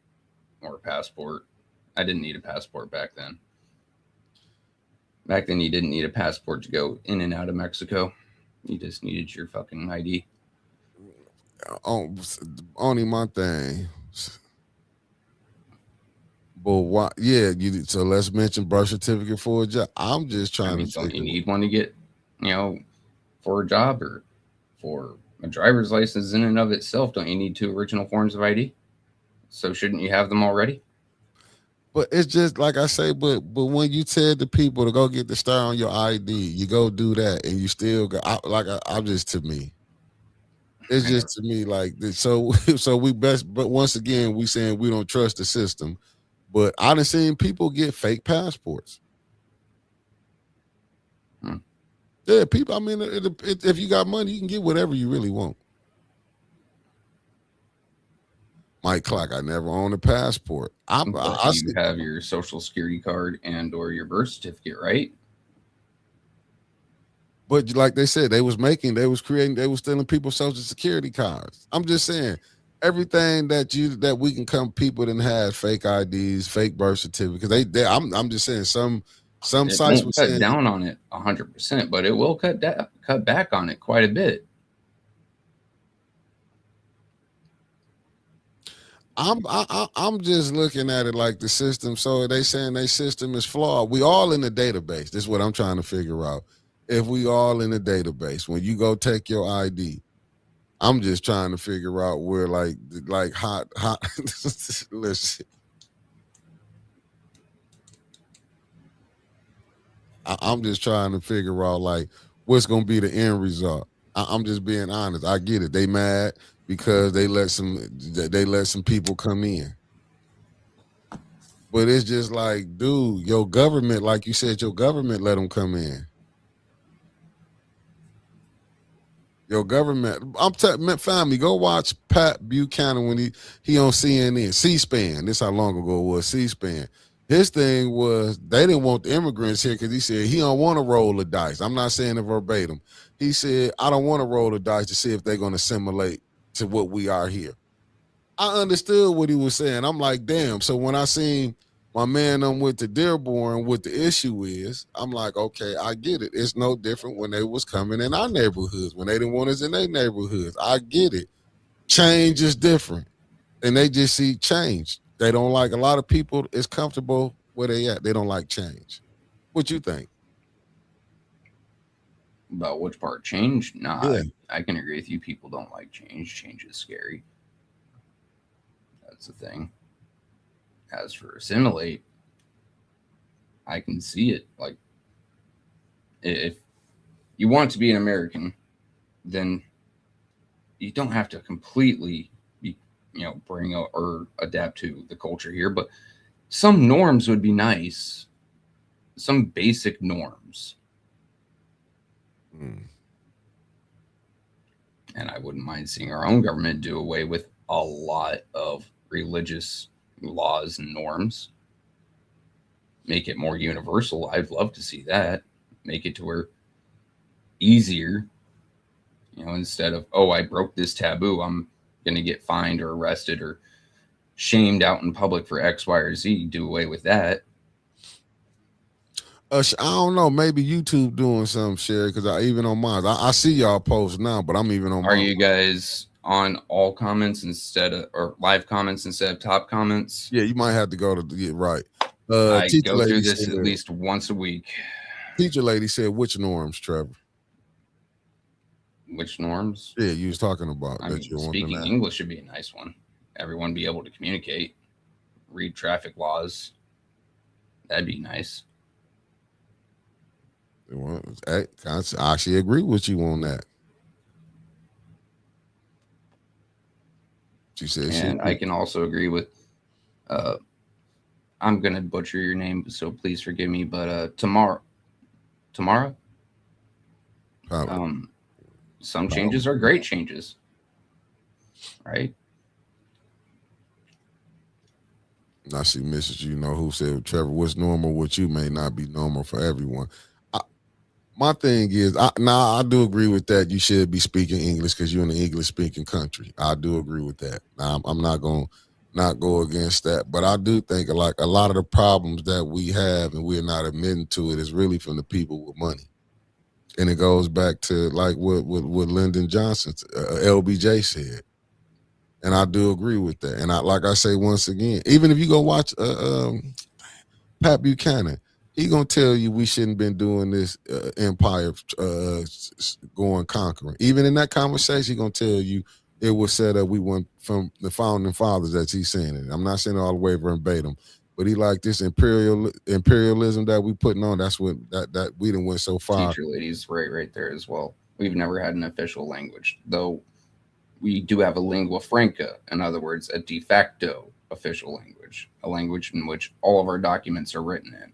or a passport. I didn't need a passport back then. Back then, you didn't need a passport to go in and out of Mexico. You just needed your fucking ID. Only my thing. But why? Yeah, so let's mention birth certificate for a job. I'm just trying to. Don't you need one to get, for a job or for a driver's license in and of itself? Don't you need 2 original forms of ID? So shouldn't you have them already? But it's just like I say. But when you tell the people to go get the star on your ID, you go do that, and you still go. I'm just to me. It's just to me like this. So we best. But once again, we saying we don't trust the system. But I done seen people get fake passports. Yeah, people. I mean, if you got money, you can get whatever you really want. Mike Clark, I never owned a passport. You have your social security card and or your birth certificate, right? But like they said, they was stealing people's social security cards. I'm just saying, everything that we can come people that have fake IDs, fake birth certificates. I'm just saying some sites will cut down on it 100%, but it will cut back on it quite a bit. I'm just looking at it like the system. So they saying their system is flawed. We all in the database. This is what I'm trying to figure out. If we all in the database, when you go take your ID, I'm just trying to figure out where like hot. Let's see. I'm just trying to figure out like what's gonna be the end result. I'm just being honest. I get it. They mad because they let some people come in. But it's just like, dude, your government, like you said, your government let them come in. Your government, family, go watch Pat Buchanan when he on CNN, C-SPAN. This how long ago it was, C-SPAN. His thing was they didn't want the immigrants here because he said he don't want to roll the dice. I'm not saying it verbatim. He said, I don't want to roll the dice to see if they're going to assimilate to what we are here. I understood what he was saying. I'm like, damn. So when I seen my man with the Dearborn, what the issue is, I'm like, okay, I get it. It's no different when they was coming in our neighborhoods, when they didn't want us in their neighborhoods. I get it. Change is different. And they just see change. They don't like, a lot of people is comfortable where they at. They don't like change. What you think? About which part? Change? Nah, Yeah. I can agree with you. People don't like change. Change is scary. That's the thing. As for assimilate, I can see it. Like, if you want to be an American, then you don't have to completely bring or adapt to the culture here, but some norms would be nice. Some basic norms. And I wouldn't mind seeing our own government do away with a lot of religious laws and norms. Make it more universal. I'd love to see that. Make it to where easier, instead of, oh, I broke this taboo, I'm going to get fined or arrested or shamed out in public for X, Y, or Z. Do away with that. I don't know. Maybe YouTube doing something, Sherry, because even on mine, I see y'all post now, but I'm even on mine. Are you guys on all comments or live comments instead of top comments? Yeah, you might have to go to get right. I go through this at least once a week. Teacher lady said, which norms, Trevor? Which norms? Yeah, you was talking about. I mean, speaking English should be a nice one. Everyone be able to communicate, read traffic laws. That'd be nice. Well, I actually agree with you on that. She said, and I can also agree with. I'm gonna butcher your name, so please forgive me. But Tamara. Some changes are great changes, right? I see Mrs. Who said, Trevor, what's normal with you may not be normal for everyone. My thing is, I do agree with that. You should be speaking English because you're in an English-speaking country. I do agree with that. I'm not going to not go against that. But I do think like a lot of the problems that we have and we're not admitting to it is really from the people with money. And it goes back to like what Lyndon Johnson, LBJ said. And I do agree with that. And like I say, once again, even if you go watch Pat Buchanan, he gonna tell you we shouldn't been doing this empire going conquering. Even in that conversation, he gonna tell you it was set up. We went from the founding fathers that he's saying it. I'm not saying it all the way verbatim, but he like this imperialism that we putting on. That's what that we didn't went so far. Teacher ladies, right there as well. We've never had an official language, though. We do have a lingua franca, in other words, a de facto official language, a language in which all of our documents are written in.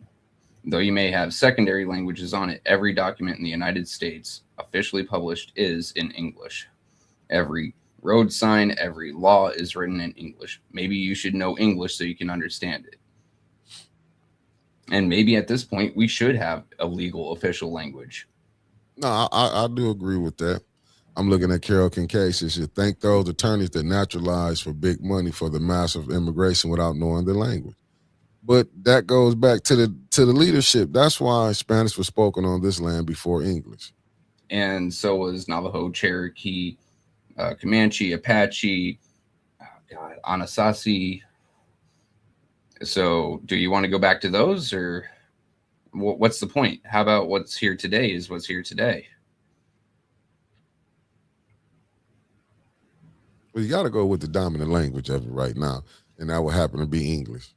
Though you may have secondary languages on it, every document in the United States officially published is in English. Every road sign, every law is written in English. Maybe you should know English so you can understand it. And maybe at this point, we should have a legal official language. No, I do agree with that. I'm looking at Carol Kincaid. She should thank those attorneys that naturalized for big money for the massive immigration without knowing the language. But that goes back to the leadership. That's why Spanish was spoken on this land before English. And so was Navajo, Cherokee, Comanche, Apache, God, Anasazi. So, do you want to go back to those, or what's the point? How about what's here today is what's here today? Well, you got to go with the dominant language of it right now, and that would happen to be English.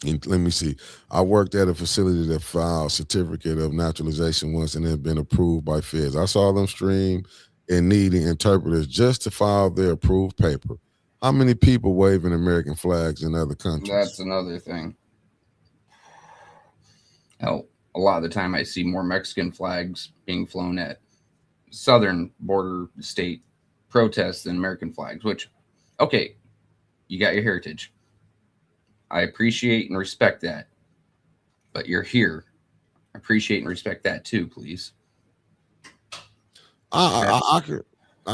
And let me see. I worked at a facility that filed certificate of naturalization once and had been approved by feds. I saw them stream and needing interpreters just to file their approved paper. How many people waving American flags in other countries? That's another thing. Hell, a lot of the time I see more Mexican flags being flown at southern border state protests than American flags, which, okay, you got your heritage. I appreciate and respect that. But you're here. Appreciate and respect that too, please. I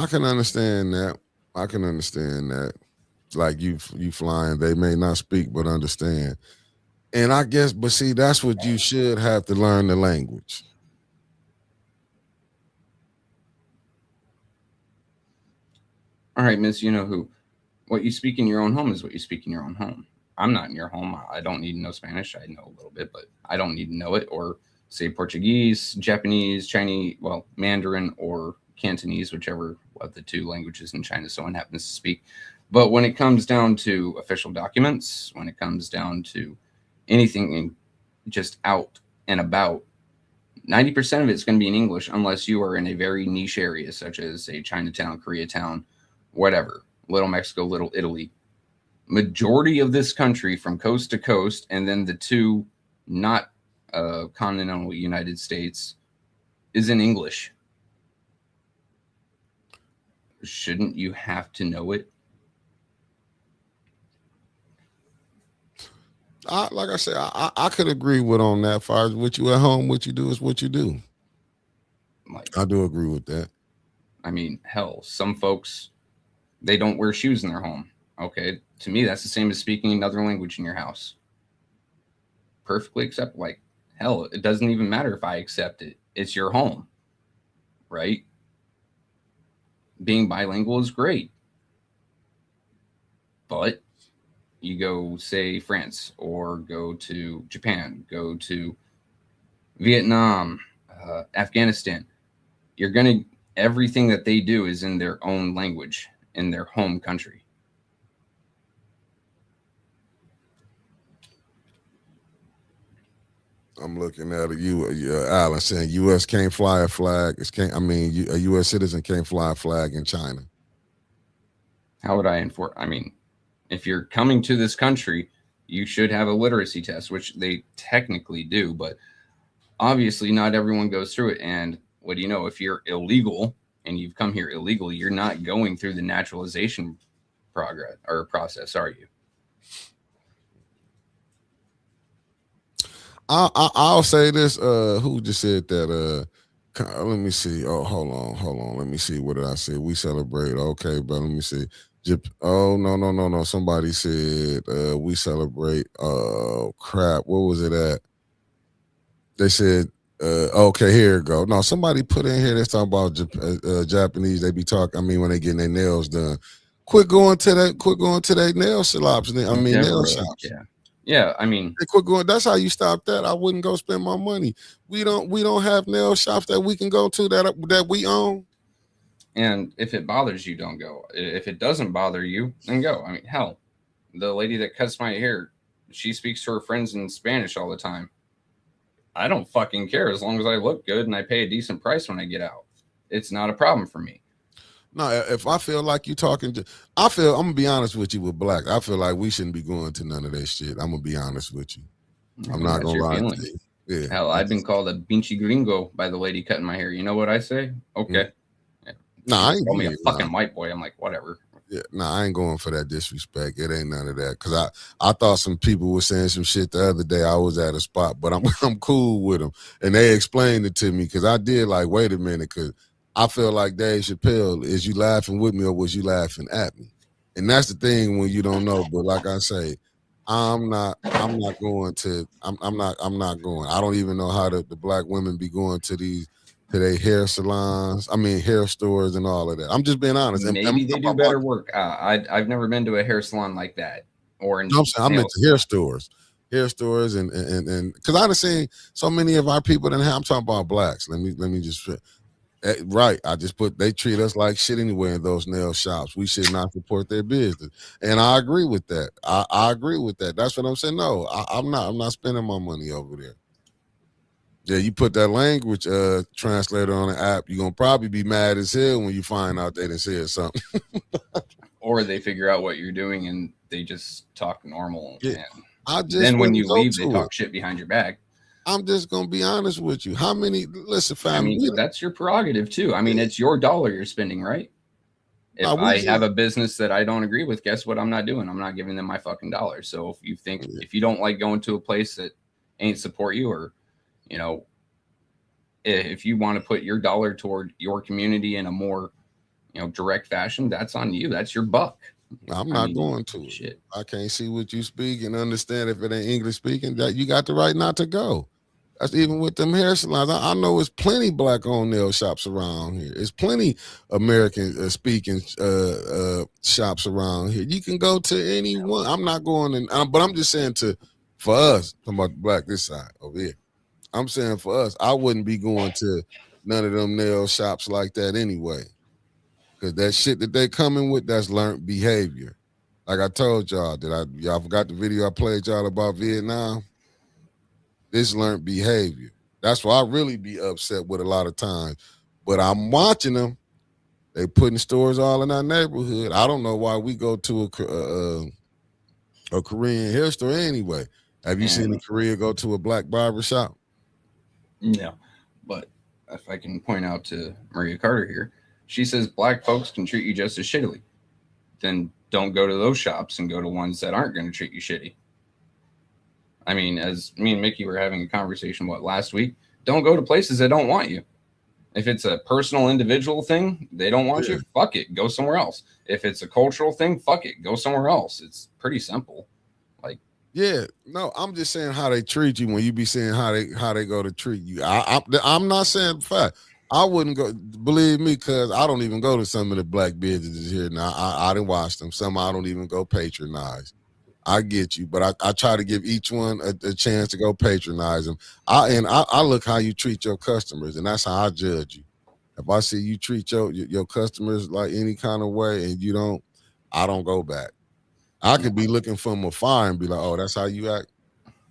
can understand that. I can understand that. Like you flying, they may not speak but understand. And I guess, but see, that's what you should have to learn the language. All right, Miss, you know who. What you speak in your own home is what you speak in your own home. I'm not in your home. I don't need to know Spanish. I know a little bit, but I don't need to know it. Or say Portuguese, Japanese, Chinese, well, Mandarin or Cantonese, whichever of the two languages in China someone happens to speak. But when it comes down to official documents, when it comes down to anything just out and about, 90% of it's going to be in English unless you are in a very niche area, such as, say, Chinatown, Koreatown, whatever, Little Mexico, Little Italy. Majority of this country from coast to coast, and then the two not continental United States, is in English. Shouldn't you have to know it? Like I said, I could agree with on that. As far as what you at home, what you do is what you do. Like, I do agree with that. I mean, hell, some folks, they don't wear shoes in their home. Okay, to me, that's the same as speaking another language in your house. Perfectly accept. Like, hell, it doesn't even matter if I accept it. It's your home, right? Being bilingual is great. But you go, say, France, or go to Japan, go to Vietnam, Afghanistan. You're going to, everything that they do is in their own language, in their home country. I'm looking at Alan saying U.S. can't fly a flag. A U.S. citizen can't fly a flag in China. How would I enforce? I mean, if you're coming to this country, you should have a literacy test, which they technically do, but obviously not everyone goes through it. And what do you know? If you're illegal and you've come here illegally, you're not going through the naturalization process, are you? I'll say this. Who just said that? Let me see. Oh, hold on. Let me see. What did I say? We celebrate. Okay, but let me see. Oh, no. Somebody said we celebrate. Oh, crap. What was it at? They said, okay, here it go. No, somebody put in here that's talking about Japanese. They be talking, I mean, when they getting their nails done. Quit going to their nail shops. Nail shops. Yeah, I mean, they quit going. That's how you stop that. I wouldn't go spend my money. We don't have nail shops that we can go to that we own. And if it bothers you, don't go. If it doesn't bother you, then go. I mean, hell, the lady that cuts my hair, she speaks to her friends in Spanish all the time. I don't fucking care as long as I look good and I pay a decent price when I get out. It's not a problem for me. No, if I feel like you talking to, I'm gonna be honest with you with Black. I feel like we shouldn't be going to none of that shit. I'm gonna be honest with you. I'm not gonna lie to you. Yeah. Hell, I've been called a pinche gringo by the lady cutting my hair. You know what I say? Okay. Yeah. I ain't call me a fucking white boy. I'm like, whatever. Yeah, I ain't going for that disrespect. It ain't none of that. Cause I thought some people were saying some shit the other day. I was at a spot, but I'm cool with them, and they explained it to me because I did like, wait a minute, cause I feel like Dave Chappelle, is you laughing with me or was you laughing at me? And that's the thing when you don't know. But like I say, I'm not going. I don't even know how the black women be going to these to their hair salons. I mean, hair stores and all of that. I'm just being honest. Maybe they do better work. I've never been to a hair salon like that. Or no, I meant to hair stores, and because I've seen so many of our people that I'm talking about blacks. Let me just right. I just put they treat us like shit anyway in those nail shops. We should not support their business, and I agree with that. I agree with that. That's what I'm saying. No, I'm not spending my money over there. Yeah, you put that language translator on the app, you're gonna probably be mad as hell when you find out they didn't say something. Or they figure out what you're doing and they just talk normal. Yeah. Then when you leave, they talk shit behind your back. I'm just gonna be honest with you. How many? Listen, family. I mean, that's your prerogative too. I mean, it's your dollar you're spending, right? If I have a business that I don't agree with, guess what? I'm not doing. I'm not giving them my fucking dollar. So if you don't like going to a place that ain't support you, or if you want to put your dollar toward your community in a more direct fashion, that's on you. That's your buck. I'm not going to it. Shit. I can't see what you speak and understand if it ain't English speaking. That you got the right not to go. That's even with them hair salons. I know it's plenty black-owned nail shops around here. It's plenty American speaking shops around here. You can go to any one. I'm not going in, but I'm just saying for us, talking about the black this side over here. I'm saying for us, I wouldn't be going to none of them nail shops like that anyway. Because that shit that they coming with, that's learned behavior. Like I told y'all, y'all forgot the video I played y'all about Vietnam? This learned behavior. That's why I really be upset with a lot of times. But I'm watching them. They putting stores all in our neighborhood. I don't know why we go to a Korean hair store anyway. Have you seen a Korea go to a black barber shop? No. But if I can point out to Maria Carter here, she says black folks can treat you just as shittily. Then don't go to those shops and go to ones that aren't going to treat you shitty. I mean, as me and Mickey were having a conversation, last week, don't go to places that don't want you. If it's a personal individual thing, they don't want you, fuck it, go somewhere else. If it's a cultural thing, fuck it, go somewhere else. It's pretty simple. Yeah, no, I'm just saying how they treat you when you be saying how they go to treat you. I'm not saying the fact. I wouldn't go, believe me, because I don't even go to some of the black businesses here now. I didn't watch them. Some I don't even go patronize. I get you, but I try to give each one a chance to go patronize them. I look how you treat your customers, and that's how I judge you. If I see you treat your customers like any kind of way and you don't, I don't go back. I could be looking from afar and be like, oh, that's how you act?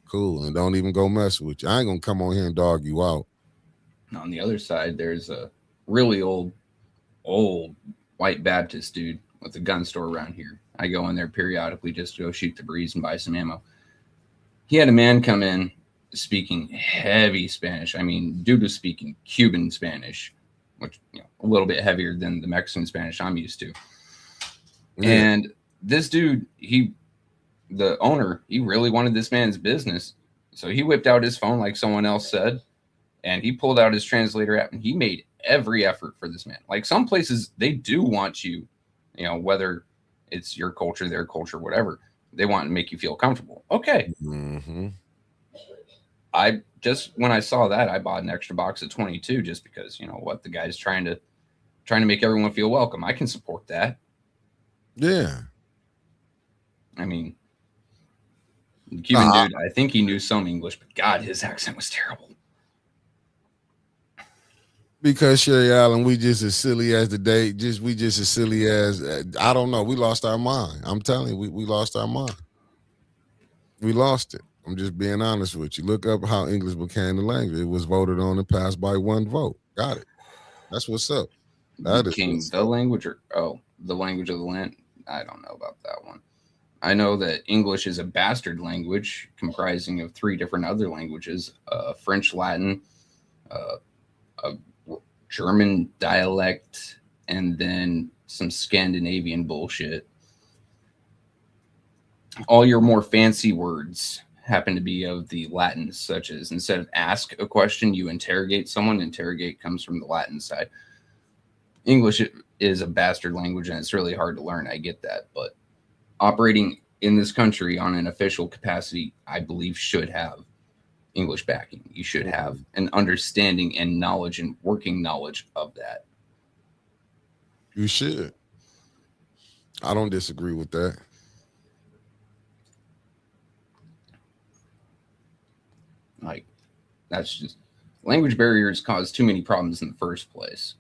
Cool, and don't even go mess with you. I ain't going to come on here and dog you out. On the other side, there's a really old white Baptist dude with a gun store around here. I go in there periodically just to go shoot the breeze and buy some ammo. He had a man come in speaking heavy Spanish. I mean, dude was speaking Cuban Spanish, which a little bit heavier than the Mexican Spanish I'm used to. Yeah. And this dude, the owner, he really wanted this man's business. So he whipped out his phone like someone else said, and he pulled out his translator app, and he made every effort for this man. Like some places, they do want you, whether it's your culture, their culture, whatever, they want to make you feel comfortable. Okay. Mm-hmm. When I saw that, I bought an extra box of 22 just because, the guy's trying to make everyone feel welcome. I can support that. Yeah. I mean, the Cuban dude, I think he knew some English, but God, his accent was terrible. Because Sherry Allen, we just as silly as the day. We just as silly as I don't know. We lost our mind. I'm telling you, we lost our mind. We lost it. I'm just being honest with you. Look up how English became the language. It was voted on and passed by one vote. Got it. That's what's up. That became the language, the language of the land. I don't know about that one. I know that English is a bastard language comprising of 3 different other languages: French, Latin, a German dialect, and then some Scandinavian bullshit. All your more fancy words happen to be of the Latin, such as instead of ask a question, you interrogate someone. Interrogate comes from the Latin side. English is a bastard language, and it's really hard to learn. I get that, but operating in this country on an official capacity, I believe, should have English backing. You should have an understanding and knowledge and working knowledge of that. You should. I don't disagree with that. Like, that's just language barriers cause too many problems in the first place.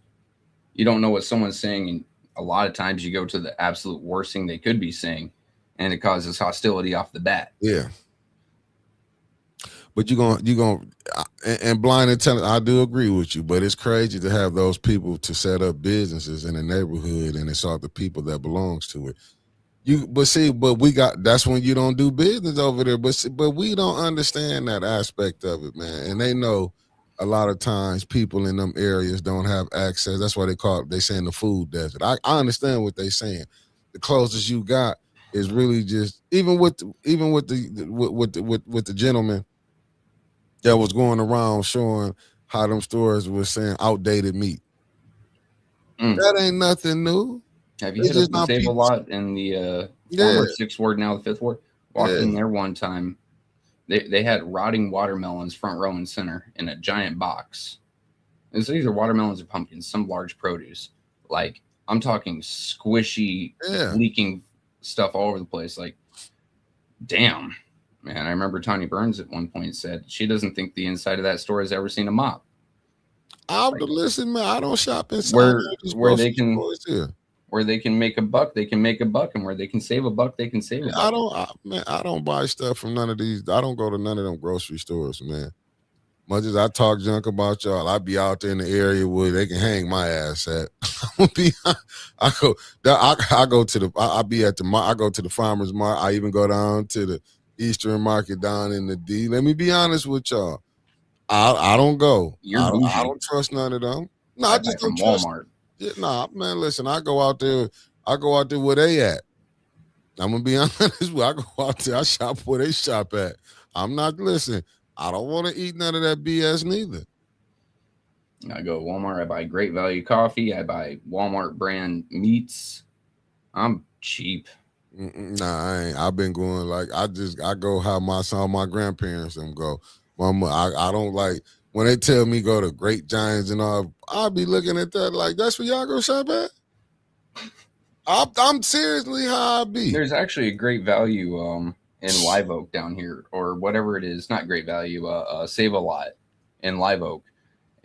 You don't know what someone's saying, and a lot of times you go to the absolute worst thing they could be saying, and it causes hostility off the bat. Yeah. But you're gonna, and blind intelligence. I do agree with you, but it's crazy to have those people to set up businesses in the neighborhood, and it's all the people that belongs to it. That's when you don't do business over there. But we don't understand that aspect of it, man. And they know a lot of times people in them areas don't have access. That's why they saying the food desert. I understand what they saying. The closest you got is really just even with the gentleman that was going around showing how them stores were saying outdated meat. That ain't nothing new. Have you hit up the Save-A-Lot in the former 6th Ward, now the 5th Ward? Walked in there one time. They had rotting watermelons front row and center in a giant box. It's either watermelons or pumpkins, some large produce. Like, I'm talking squishy, leaking stuff all over the place. Like, damn. Man, I remember Tanya Burns at one point said she doesn't think the inside of that store has ever seen a mop. Listen, man, I don't shop inside. Where they can make a buck, they can make a buck, and where they can save a buck, they can save a buck. I don't buy stuff from none of these. I don't go to none of them grocery stores, man. Much as I talk junk about y'all, I be out there in the area where they can hang my ass at. I go to the farmers market. I even go down to the Eastern market down in the D. Let me be honest with y'all. I don't go. I don't trust none of them. No, I just don't trust Walmart. Yeah, nah, man. Listen, I go out there where they at. I'm gonna be honest. I go out there. I shop where they shop at. I'm not listening. I don't want to eat none of that BS neither. I go to Walmart. I buy Great Value coffee. I buy Walmart brand meats. I'm cheap. Nah, I ain't. I've been going like I go how my grandparents them go. Mama, I don't like when they tell me go to Great Giants and all. I'll be looking at that like that's where y'all go shop at. I'm seriously how I be. There's actually a Great Value in Live Oak down here, or whatever it is. Not Great Value. Save-A-Lot in Live Oak,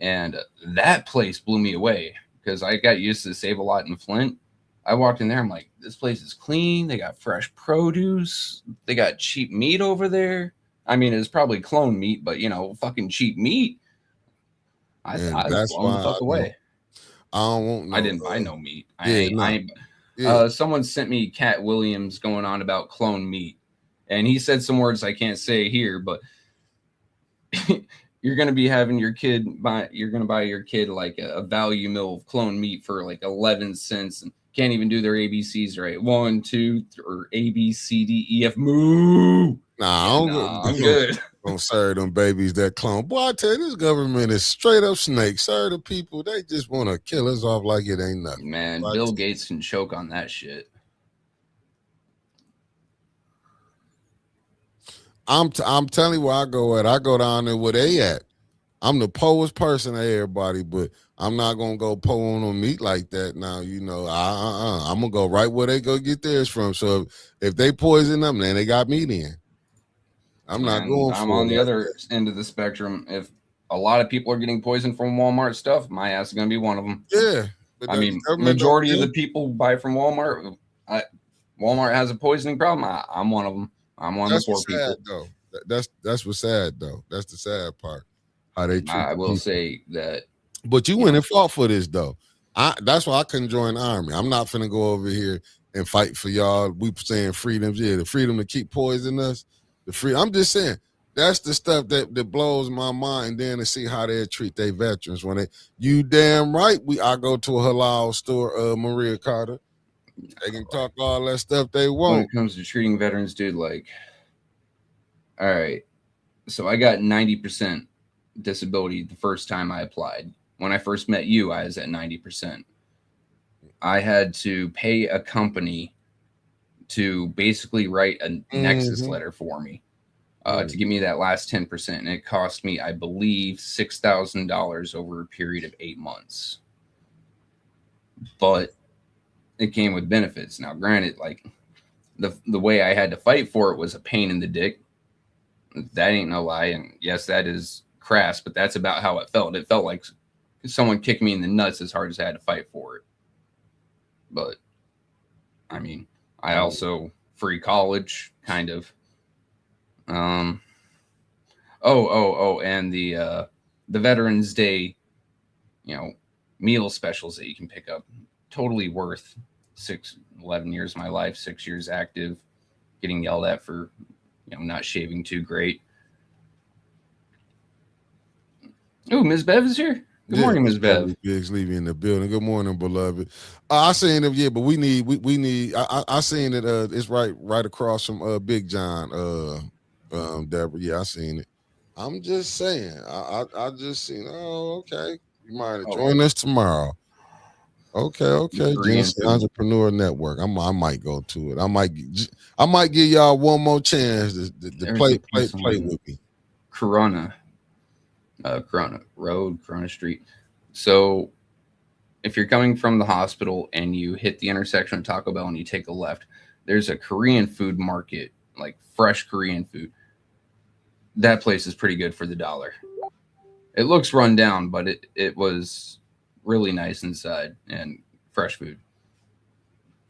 and that place blew me away because I got used to Save-A-Lot in Flint. I walked in there. I'm like, this place is clean. They got fresh produce. They got cheap meat over there. I mean, it's probably clone meat, but fucking cheap meat. I was blown the fuck away. I don't want. I didn't buy no meat. Someone sent me Cat Williams going on about clone meat, and he said some words I can't say here, but you're gonna be having your kid buy. You're gonna buy your kid like a value meal of clone meat for like 11 cents, and can't even do their ABCs right. 1, 2, or A, B, C, D, E, F. Moo. I'm good. Don't serve them babies that clone. Boy, I tell you, this government is straight up snake. Serve the people. They just want to kill us off like it ain't nothing. Man, Bill Gates can choke on that shit. I'm telling you where I go at. I go down there where they at. I'm the poorest person of everybody, but I'm not gonna go pull on them meat like that. Now, I'm gonna go right where they go get theirs from. So if they poison them, then they got meat in. I'm on the other end of the spectrum. If a lot of people are getting poisoned from Walmart stuff, my ass is gonna be one of them. Yeah, I mean, majority of the people buy from Walmart. Walmart has a poisoning problem. I'm one of them. I'm one of the poor people. Though. That's what's sad though. That's the sad part. How they treat I will say that. But you went and fought for this though. That's why I couldn't join the army. I'm not finna go over here and fight for y'all. We saying freedoms, the freedom to keep poisoning us. I'm just saying that's the stuff that blows my mind. Then to see how they treat their veterans when you damn right. I go to a halal store, Maria Carter. They can talk all that stuff they want. When it comes to treating veterans, dude, like, all right, so I got 90% disability the first time I applied. When I first met you, I was at 90%. I had to pay a company to basically write a nexus letter for me. to give me that last 10%. And it cost me, I believe, $6,000 over a period of 8 months. But it came with benefits. Now, granted, like the way I had to fight for it was a pain in the dick. That ain't no lie. And yes, that is crass, but that's about how it felt. It felt like someone kicked me in the nuts as hard as I had to fight for it. But I mean, I also free college, kind of. And the Veterans Day, meal specials that you can pick up. Totally worth 11 years of my life, 6 years active, getting yelled at for, not shaving too great. Oh, Ms. Bev is here. Good morning, Ms. Bev. Biggs Levy in the building. Good morning, beloved. I seen it, but we need. I seen it. It's right across from Big John. Deborah. Yeah, I seen it. I'm just saying. I just seen. Oh, okay. You might have joined us tomorrow. Okay. Genesis Entrepreneur Network. I might go to it. I might give y'all one more chance to play with me. Corona Street. So if you're coming from the hospital and you hit the intersection of Taco Bell and you take a left, there's a Korean food market, like fresh Korean food. That place is pretty good for the $1. It looks run down, but it was really nice inside and fresh food.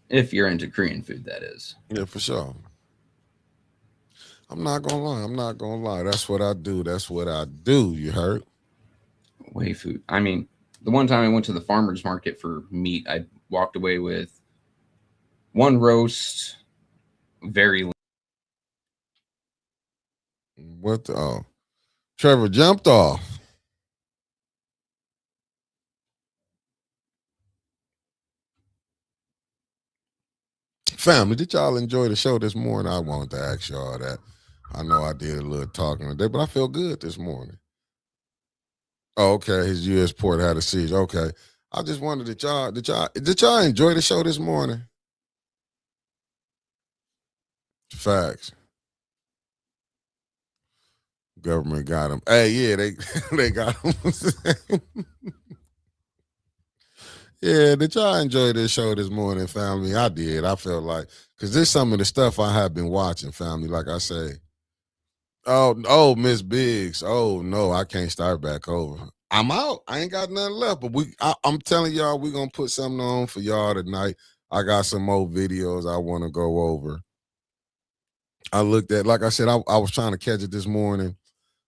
If you're into Korean food, that is. Yeah, for sure. I'm not gonna lie. That's what I do. You heard? Way food. I mean, the one time I went to the farmer's market for meat, I walked away with one roast, very. What the? Oh, Trevor jumped off. Family, did y'all enjoy the show this morning? I wanted to ask y'all that. I know I did a little talking today, but I feel good this morning. Oh, okay. His U.S. port had a siege. Okay. I just wondered, did y'all enjoy the show this morning? Facts. Government got him. Hey, yeah, they got him. Yeah, did y'all enjoy this show this morning, family? I did. I felt like, because there's some of the stuff I have been watching, family, like I say. Oh, Miss Biggs. Oh, no, I can't start back over. I'm out. I ain't got nothing left, but I'm telling y'all, we're going to put something on for y'all tonight. I got some more videos I want to go over. I looked at, like I said, I was trying to catch it this morning.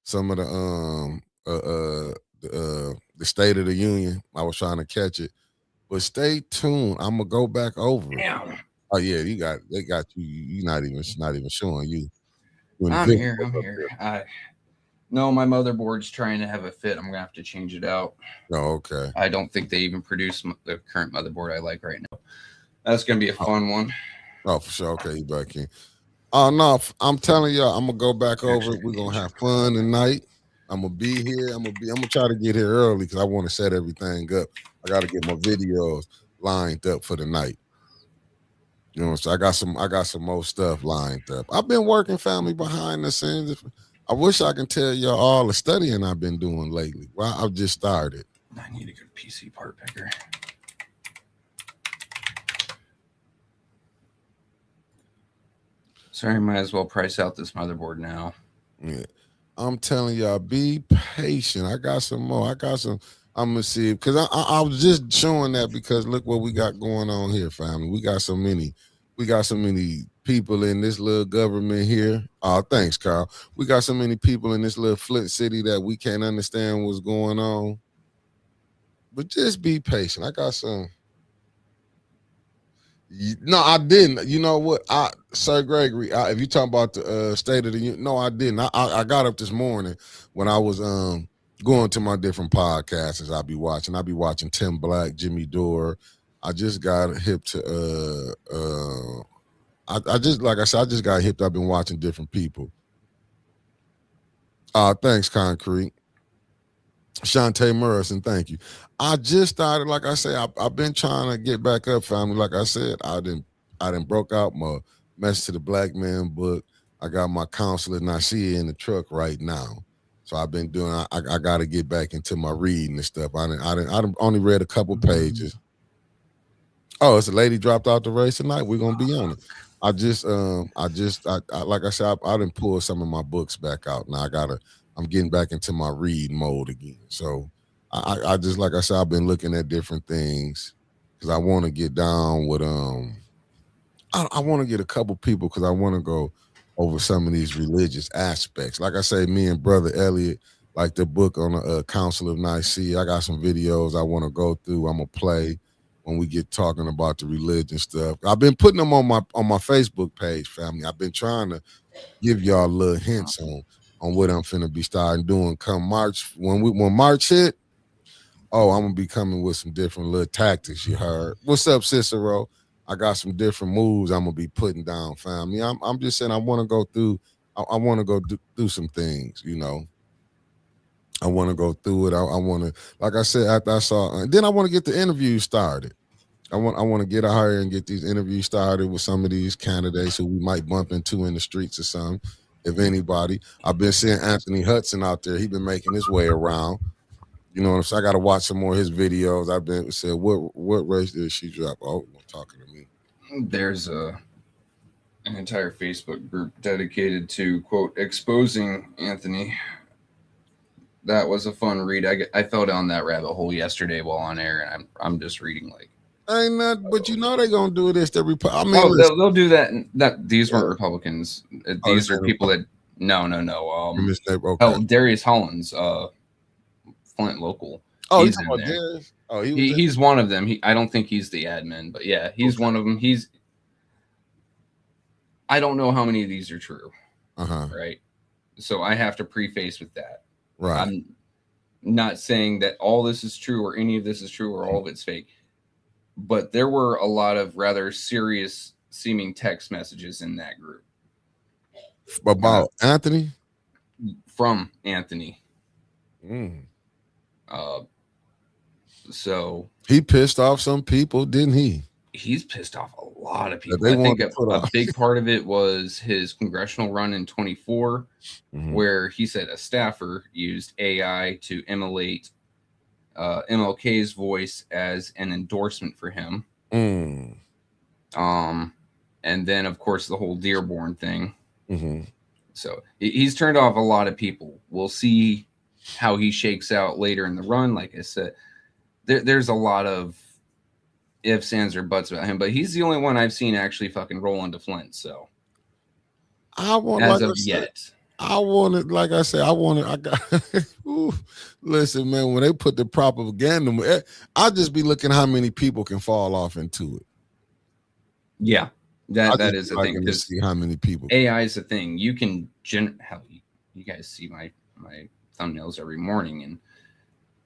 Some of the State of the Union. I was trying to catch it. But stay tuned. I'm gonna go back over it. Damn. Oh yeah, they got you. You're not even showing you. I'm here. No, my motherboard's trying to have a fit. I'm gonna have to change it out. Oh, okay. I don't think they even produce the current motherboard I like right now. That's gonna be a fun one. Oh, for sure. Okay, you back in. Oh no, I'm telling y'all, I'm gonna go back over it. We're gonna have fun tonight. I'm gonna be here. I'm gonna try to get here early because I want to set everything up. I got to get my videos lined up for the night. So I got some more stuff lined up. I've been working, family, behind the scenes. I wish I can tell y'all all the studying I've been doing lately. Well, I've just started. I need a good PC part picker. Sorry, might as well price out this motherboard now. Yeah. I'm telling y'all, be patient. I got some more. I'm gonna see, because I was just showing that because look what we got going on here, family. We got so many people in this little government here. Oh, thanks, Carl. We got so many people in this little Flint city that we can't understand what's going on. But just be patient. I got some. No, I didn't. You know what, Sir Gregory? If you talking about the State of the Union, no, I didn't. I got up this morning when I was going to my different podcasts. I'll be watching Tim Black, Jimmy Dore. I just got hip to I just, like I said, I just got hipped. I've been watching different people. Thanks, Concrete. Shantae Morrison, thank you. I just started, like I say, I've been trying to get back up, family. Like I said, I didn't broke out my Message to the Black Man book. I got my counselor Nasia in the truck right now. So I've been doing. I got to get back into my reading and stuff. I only read a couple pages. Oh, it's a lady dropped out the race tonight. We're gonna be on it. I like I said, I didn't pull some of my books back out. Now I'm getting back into my read mode again. So I just, like I said, I've been looking at different things because I want to get down with I want to get a couple people because I want to go over some of these religious aspects. Like I say, me and Brother Elliot, like the book on the Council of Nicaea. I got some videos I want to go through. I'm gonna play when we get talking about the religion stuff. I've been putting them on my Facebook page, family. I've been trying to give y'all little hints on what I'm finna be starting doing come March. When March hit, oh, I'm gonna be coming with some different little tactics. You heard? What's up, Cicero? I got some different moves I'm gonna be putting down, family. I'm just saying I want to go through. I want to go through some things, you know. I want to go through it. I want to, like I said, after I saw, then I want to get the interview started. I want to get out here and get these interviews started with some of these candidates who we might bump into in the streets or something, if anybody. I've been seeing Anthony Hudson out there. He's been making his way around. You know what I'm saying? I got to watch some more of his videos. I've been said, what race did she drop? Oh, talking to me. There's an entire Facebook group dedicated to, quote, exposing Anthony. That was a fun read. I fell down that rabbit hole yesterday while on air, and I'm just reading like. Ain't not, but you know they're gonna do this. I mean, they'll do that. These weren't Republicans. These are people that. No. Okay. Darius Hollins, Flint local. Oh, he's in there. Darius? Oh, he's one of them. I don't think he's the admin, but yeah, he's one of them. I don't know how many of these are true. Right. So I have to preface with that. Right. I'm not saying that all this is true or any of this is true or all of it's fake. But there were a lot of rather serious seeming text messages in that group. About Anthony? From Anthony. So he pissed off some people, didn't he? He's pissed off a lot of people. I think a big part of it was his congressional run in 24, where he said a staffer used AI to emulate MLK's voice as an endorsement for him. And then of course the whole Dearborn thing. So he's turned off a lot of people. We'll see how he shakes out later in the run. Like I said, there's a lot of ifs, ands, or buts about him, but he's the only one I've seen actually fucking roll into Flint. So I want, as of yet. I wanted, like I said, I got, listen, man, when they put the propaganda, I just be looking how many people can fall off into it. Yeah, that is the thing. To see how many people. AI is a thing. You can, hell, you guys see my thumbnails every morning. And,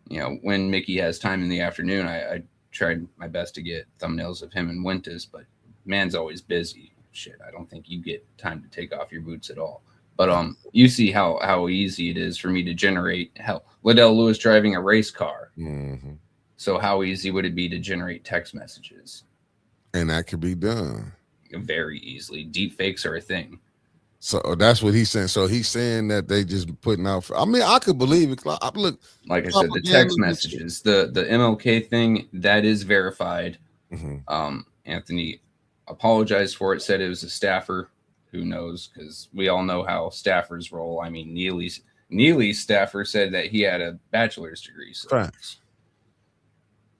you know, when Mickey has time in the afternoon, I tried my best to get thumbnails of him and Winters, but man's always busy. Shit, I don't think you get time to take off your boots at all. But you see how easy it is for me to generate. Hell, Liddell Lewis driving a race car. So how easy would it be to generate text messages? And that could be done very easily. Deep fakes are a thing. So that's what he's saying. So he's saying that they just putting out. I mean, I could believe it. Look, like I said, the text messages, the MLK thing, that is verified. Anthony apologized for it. Said it was a staffer. Who knows? Because we all know how staffers roll. I mean, Neely's staffer said that he had a bachelor's degree. So. Facts.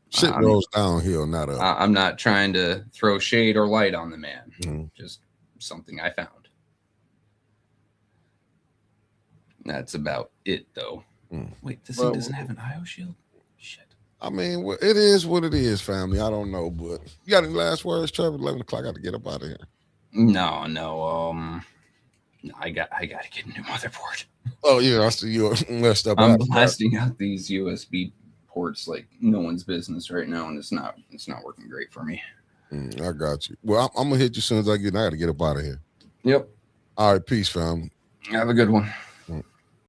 Shit rolls downhill, not up. I'm not trying to throw shade or light on the man. Just something I found. That's about it, though. Wait, this thing doesn't have an IO shield? Shit. I mean, it is what it is, family. I don't know, but you got any last words, Trevor? 11 o'clock, I got to get up out of here. No. I got to get a new motherboard. Oh yeah, I see you messed up. I'm blasting out these USB ports like no one's business right now, and it's not working great for me. I got you. Well, I'm gonna hit you as soon as I got to get up out of here. Yep. All right, peace, fam. Have a good one.